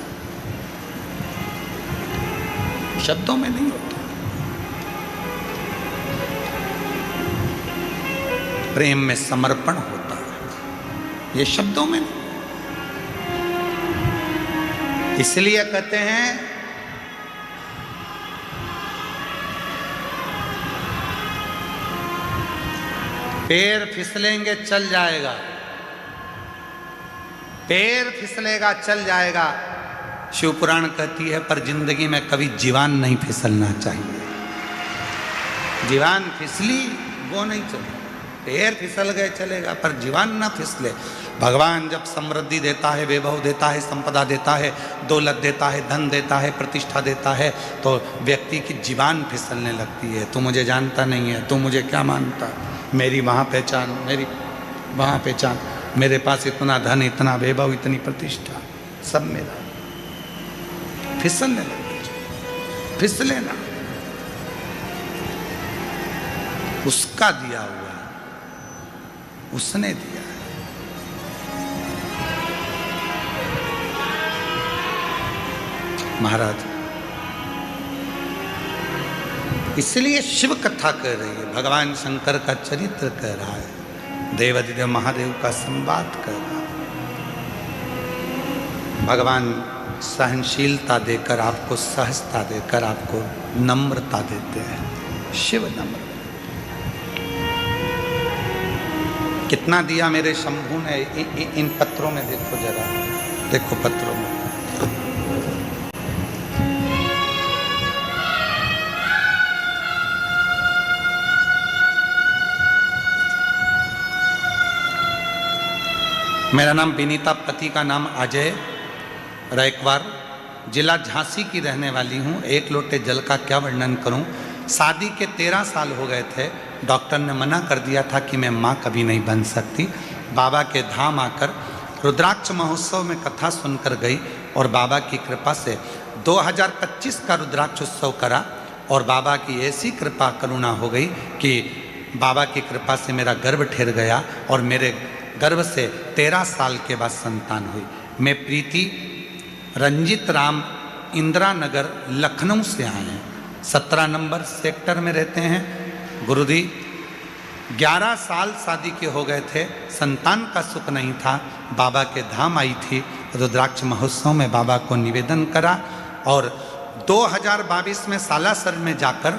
शब्दों में नहीं होता। प्रेम में समर्पण होता है, ये शब्दों में नहीं। इसलिए कहते हैं पैर फिसलेंगे चल जाएगा, पैर फिसलेगा चल जाएगा, शिव पुराण कहती है, पर जिंदगी में कभी जीवान नहीं फिसलना चाहिए। जीवान फिसली वो नहीं चले, पैर फिसल गए चलेगा, पर जीवान ना फिसले। भगवान जब समृद्धि देता है, वैभव देता है, संपदा देता है, दौलत देता है, धन देता है, प्रतिष्ठा देता है, तो व्यक्ति की जीवान फिसलने लगती है। तू मुझे जानता नहीं है, तू मुझे क्या मानता, मेरी वहाँ पहचान, मेरी वहाँ पे चांद, मेरे पास इतना धन, इतना वैभव, इतनी प्रतिष्ठा, सब मेरा। फिसलने लगे, फिसले ना, उसका दिया हुआ, उसने दिया है। महाराज इसलिए शिव कथा कह रही है, भगवान शंकर का चरित्र कह रहा है, देवाधिदेव महादेव का संवाद कर रहा है। भगवान सहनशीलता देकर आपको, सहजता देकर आपको नम्रता देते हैं। शिव नम्र। कितना दिया मेरे शंभू ने। इन पत्रों में देखो जरा, देखो पत्रों में। मेरा नाम विनीता, पति का नाम अजय रैकवार, जिला झांसी की रहने वाली हूँ। एक लोटे जल का क्या वर्णन करूँ। शादी के 13 साल हो गए थे। डॉक्टर ने मना कर दिया था कि मैं माँ कभी नहीं बन सकती। बाबा के धाम आकर रुद्राक्ष महोत्सव में कथा सुनकर गई और बाबा की कृपा से 2025 का रुद्राक्ष उत्सव करा और बाबा की ऐसी कृपा करुणा हो गई कि बाबा की कृपा से मेरा गर्भ ठहर गया और मेरे गर्भ से 13 साल के बाद संतान हुई। मैं प्रीति रंजित राम इंदिरा नगर लखनऊ से आए हैं। 17 नंबर सेक्टर में रहते हैं। गुरुजी 11 साल शादी के हो गए थे, संतान का सुख नहीं था। बाबा के धाम आई थी, रुद्राक्ष महोत्सव में बाबा को निवेदन करा और 2022 में सालासर में जाकर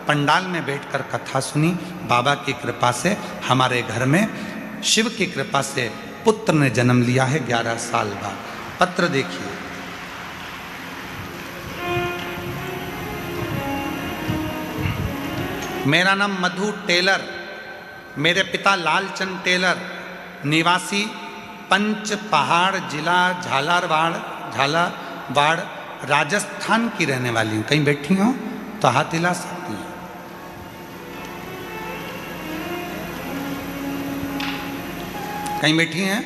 पंडाल में बैठकर कथा सुनी। बाबा की कृपा से हमारे घर में शिव की कृपा से पुत्र ने जन्म लिया है 11 साल बाद। पत्र देखिए, मेरा नाम मधु टेलर, मेरे पिता लालचंद टेलर, निवासी पंच पहाड़, जिला झालावाड़ राजस्थान की रहने वाली हूँ। कहीं बैठी हो तो हाथ हिला सकती हैं। कहीं बैठी हैं,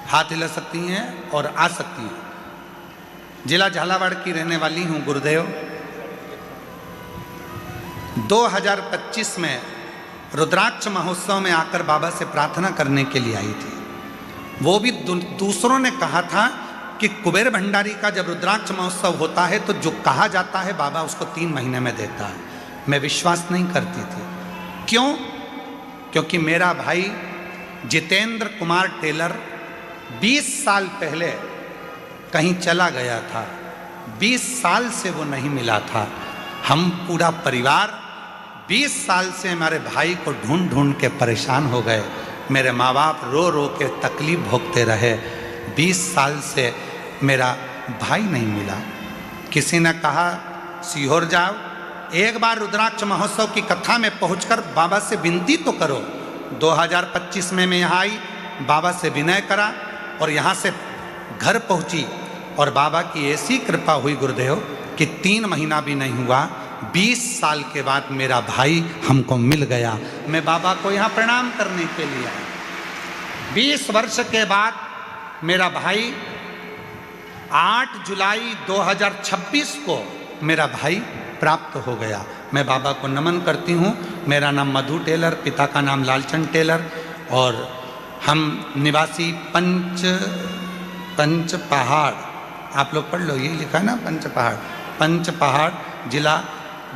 हाथ हिला सकती हैं और आ सकती हैं। जिला झालावाड़ की रहने वाली हूँ। गुरुदेव 2025 में रुद्राक्ष महोत्सव में आकर बाबा से प्रार्थना करने के लिए आई थी। वो भी दूसरों ने कहा था कि कुबेर भंडारी का जब रुद्राक्ष महोत्सव होता है तो जो कहा जाता है बाबा उसको 3 महीने में देता है। मैं विश्वास नहीं करती थी। क्यों? क्योंकि मेरा भाई जितेंद्र कुमार टेलर 20 साल पहले कहीं चला गया था। 20 साल से वो नहीं मिला था। हम पूरा परिवार 20 साल से हमारे भाई को ढूंढ ढूंढ के परेशान हो गए। मेरे माँ बाप रो रो के तकलीफ भोगते रहे। 20 साल से मेरा भाई नहीं मिला। किसी ने कहा सीहोर जाओ, एक बार रुद्राक्ष महोत्सव की कथा में पहुंचकर बाबा से विनती तो करो। 2025 में मैं यहाँ आई, बाबा से विनय करा और यहाँ से घर पहुँची और बाबा की ऐसी कृपा हुई गुरुदेव कि 3 महीना भी नहीं हुआ, 20 साल के बाद मेरा भाई हमको मिल गया। मैं बाबा को यहाँ प्रणाम करने के लिए आया। 20 वर्ष के बाद मेरा भाई 8 जुलाई 2026 को मेरा भाई प्राप्त हो गया। मैं बाबा को नमन करती हूँ। मेरा नाम मधु टेलर, पिता का नाम लालचंद टेलर और हम निवासी पंच पहाड़, आप लोग पढ़ लो, ये लिखा है ना पंच पहाड़ जिला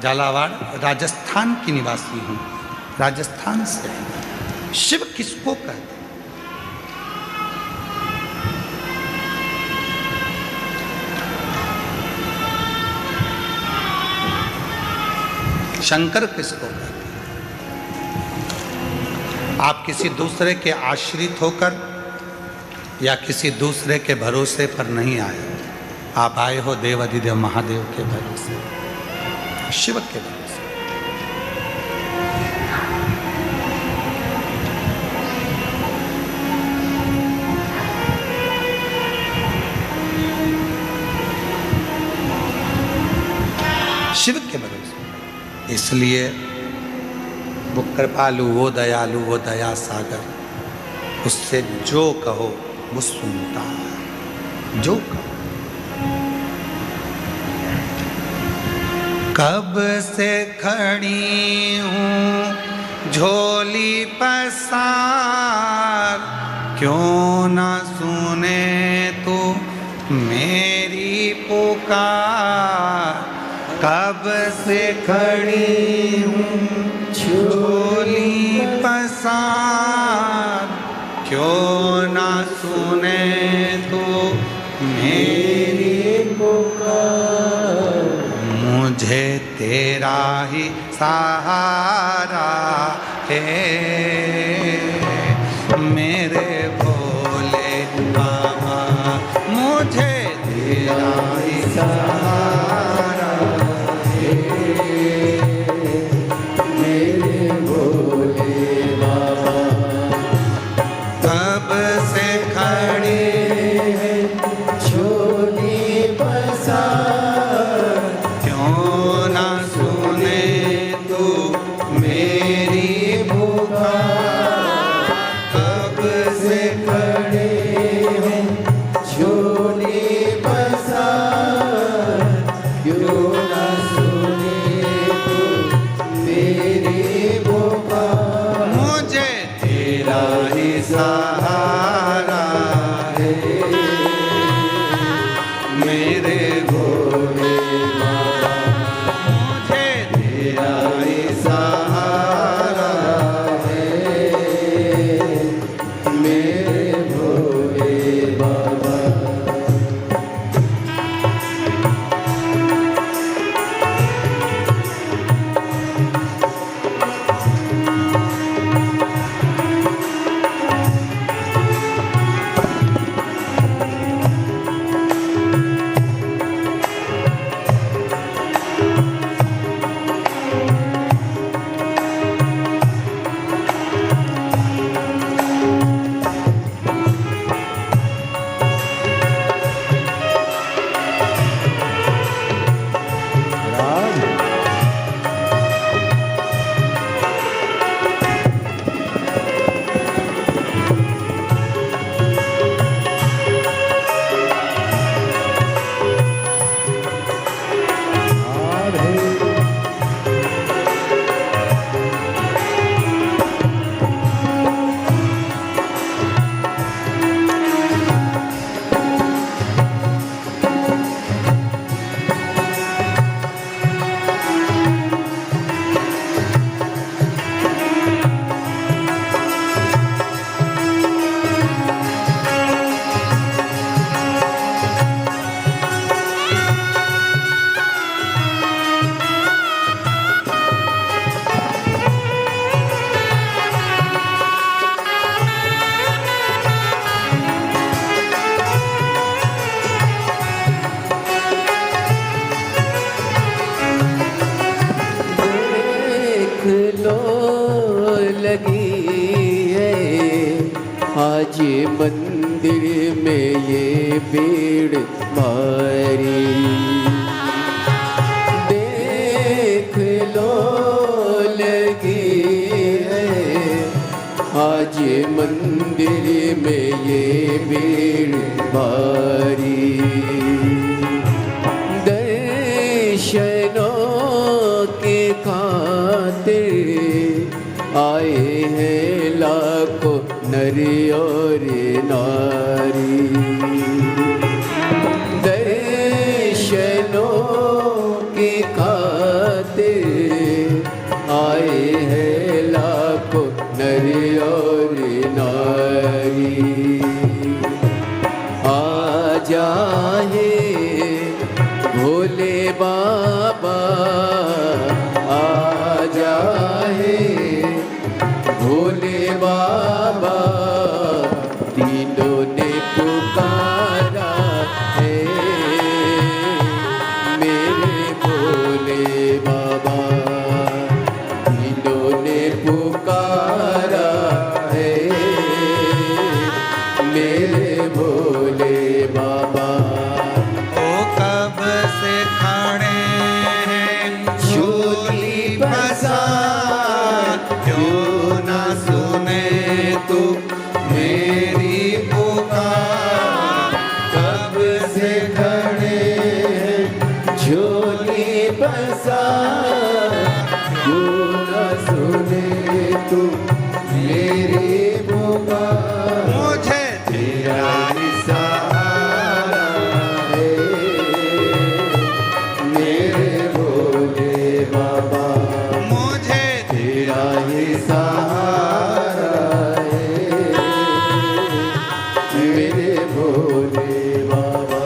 झालावाड़ राजस्थान की निवासी हूँ। राजस्थान से। शिव किसको कहते हैं? शंकर किसको कहते हैं? आप किसी दूसरे के आश्रित होकर या किसी दूसरे के भरोसे पर नहीं आए। आप आए हो देवाधिदेव महादेव के भरोसे, शिव के भरोसे। शिव के भरोसे। इसलिए वो कृपालु, वो दयालु, वो दया सागर, उससे जो कहो वो सुनता है, जो कहो। कब से खड़ी हूँ झोली पसार, क्यों ना सुने तू मेरी पुकार। कब से खड़ी हूँ झोली पसार, क्यों ना सुने तू मेरी पुकार। मुझे तेरा ही सहारा है मेरे भोले बाबा, मुझे तेरा ही सहारा है मेरे भोले बाबा। कब से खड़े हैं झोली पसार, क्यों ना सुने तू मेरी पुकार। कब से खड़े हैं झोली पसार, क्यों ना सुने तो मेरी पुकार। मुझे तेरा ही सहारा है मेरे भोले बाबा, मुझे तेरा ही सहारा है मेरे भोले बाबा। देख लो लगी है आज मंदिर में ये भीड़ भारी। देख लो लगी है आज मंदिर में ये भीड़ भारी। दर्शनों के खातिर आए हैं लाखों नर और नारी। दर्शनों के खातिर आए हैं लाखों नर और नारी। आ जाए भोले बाबा, आ जाए भोले बाबा। तीनों ने पुकारा है मेरे भोले बाबा। तीनों ने पुकारा है मेरे भोले बाबा। ओ कब से खड़े हैं झोली पसार, क्यों ना सुने तू मेरी से खड़े हैं झोली पसार, क्यों न सुने तू मेरी पुकार। मुझे तेरा ही सहारा है मेरे भोले बाबा, मुझे तेरा ही सहारा है मेरे भोले बाबा।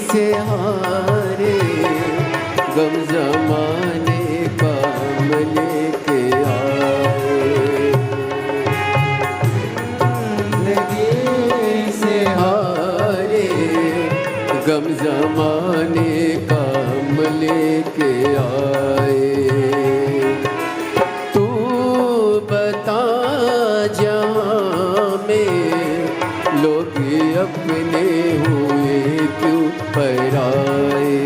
से हारे गम जमाने का हम लेके आए, जिंदगी से हारे गम जमाने का हम लेके आए। तू बता जहाँ में लोग अपने हुए क्यों पराए,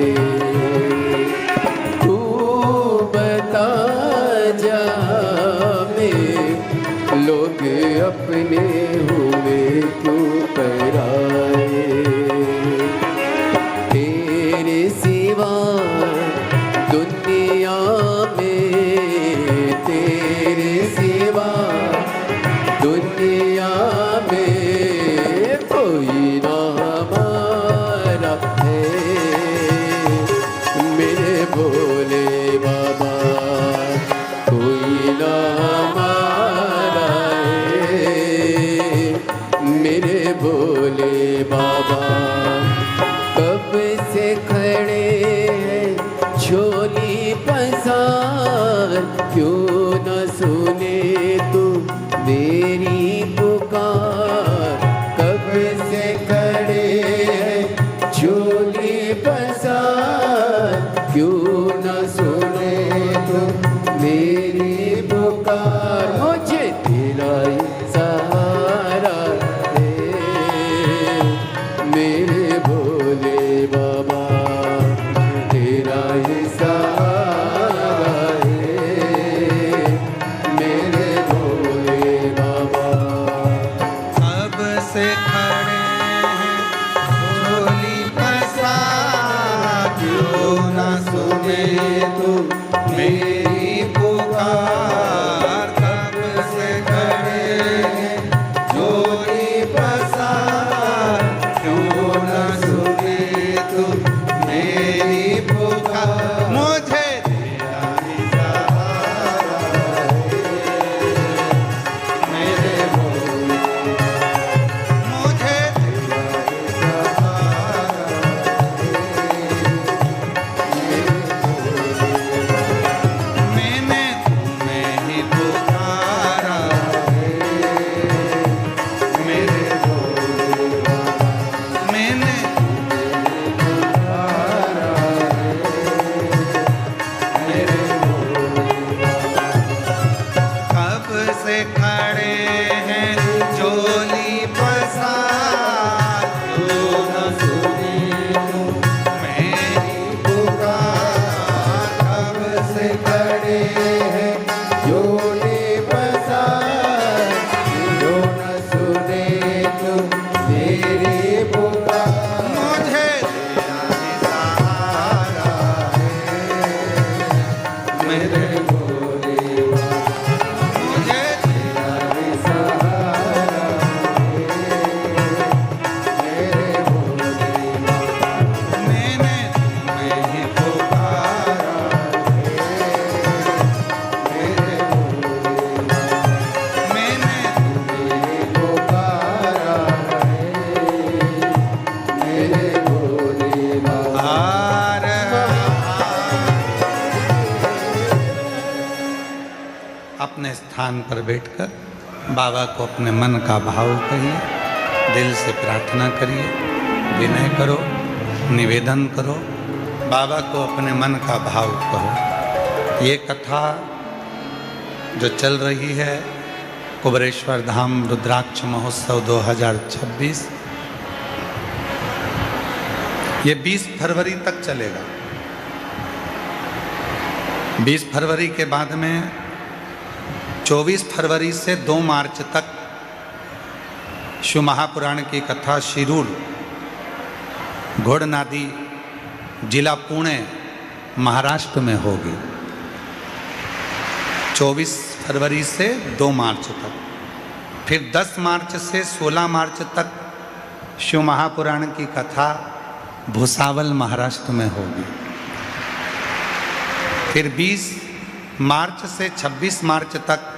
तू बता जहाँ में लोग अपने हुए क्यों पराए। तेरे सिवा दुनिया स्थान पर बैठकर बाबा को अपने मन का भाव कहिए, दिल से प्रार्थना करिए, विनय करो, निवेदन करो, बाबा को अपने मन का भाव कहो। ये कथा जो चल रही है कुबरेश्वर धाम रुद्राक्ष महोत्सव 2026, ये 20 फरवरी तक चलेगा। 20 फरवरी के बाद में 24 फरवरी से 2 मार्च तक शिव महापुराण की कथा शिरूर घोड़नादी जिला पुणे महाराष्ट्र में होगी। 24 फरवरी से 2 मार्च तक, फिर 10 मार्च से 16 मार्च तक शिव महापुराण की कथा भुसावल महाराष्ट्र में होगी। फिर 20 मार्च से 26 मार्च तक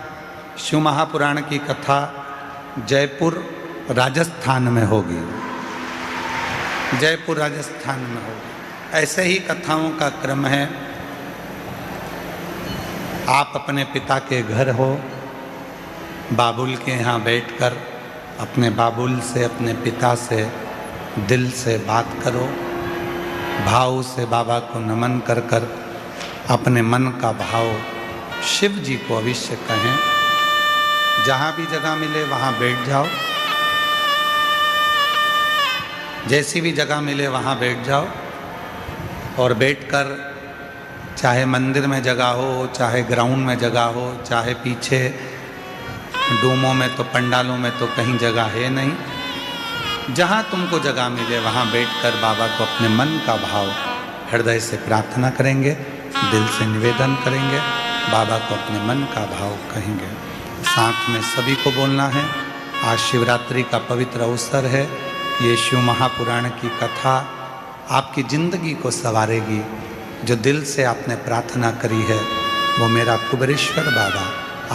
शिव महापुराण की कथा जयपुर राजस्थान में होगी। जयपुर राजस्थान में होगी। ऐसे ही कथाओं का क्रम है। आप अपने पिता के घर हो, बाबुल के यहाँ बैठकर अपने बाबुल से, अपने पिता से दिल से बात करो, भाव से बाबा को नमन कर कर अपने मन का भाव शिव जी को अवश्य कहें। जहाँ भी जगह मिले वहाँ बैठ जाओ, जैसी भी जगह मिले वहाँ बैठ जाओ और बैठकर चाहे मंदिर में जगह हो, चाहे ग्राउंड में जगह हो, चाहे पीछे डूमों में तो पंडालों में तो कहीं जगह है नहीं, जहाँ तुमको जगह मिले वहाँ बैठकर बाबा को अपने मन का भाव हृदय से प्रार्थना करेंगे, दिल से निवेदन करेंगे, बाबा को अपने मन का भाव कहेंगे। साथ में सभी को बोलना है। आज शिवरात्रि का पवित्र अवसर है। ये शिव महापुराण की कथा आपकी ज़िंदगी को संवारेगी। जो दिल से आपने प्रार्थना करी है वो मेरा कुबरेश्वर बाबा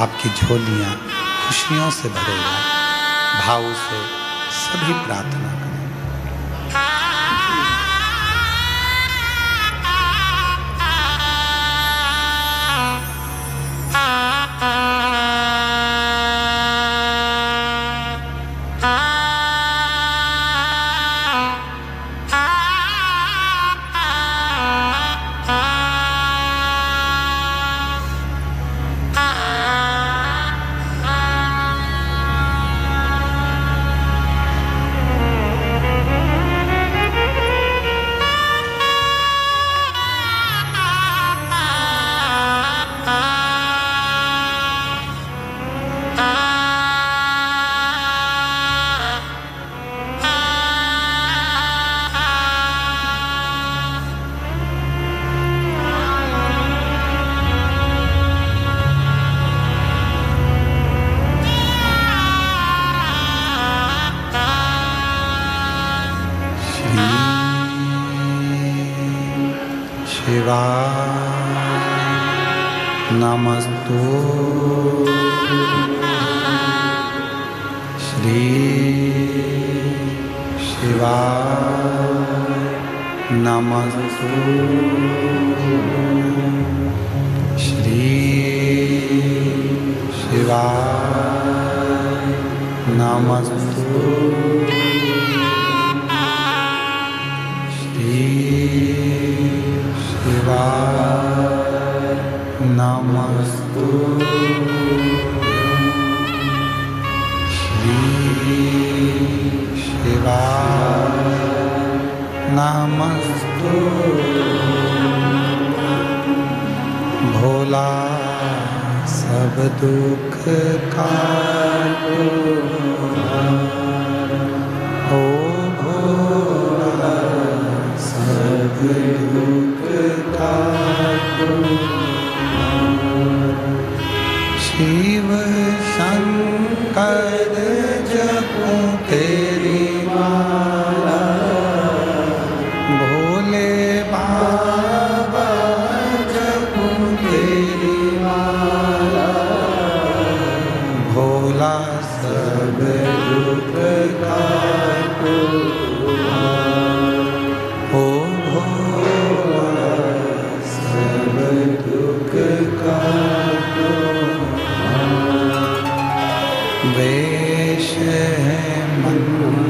आपकी झोलियाँ खुशियों से भरेगा। भाव से सभी प्रार्थना करें। नमस्तु श्री शिवाय नमस्तु श्री शिवाय नमस्तु श्री शिवाय नमस्तु श्री शिवाय नमस्तु भोला सब दुख काटो ओ भोला सब दुख काटो शिव शंकर जपो तेरी माला भोले बाबा जपो तेरी माला भोला सब दुख काटो ओ भोला सब दुख काटो वेश है मन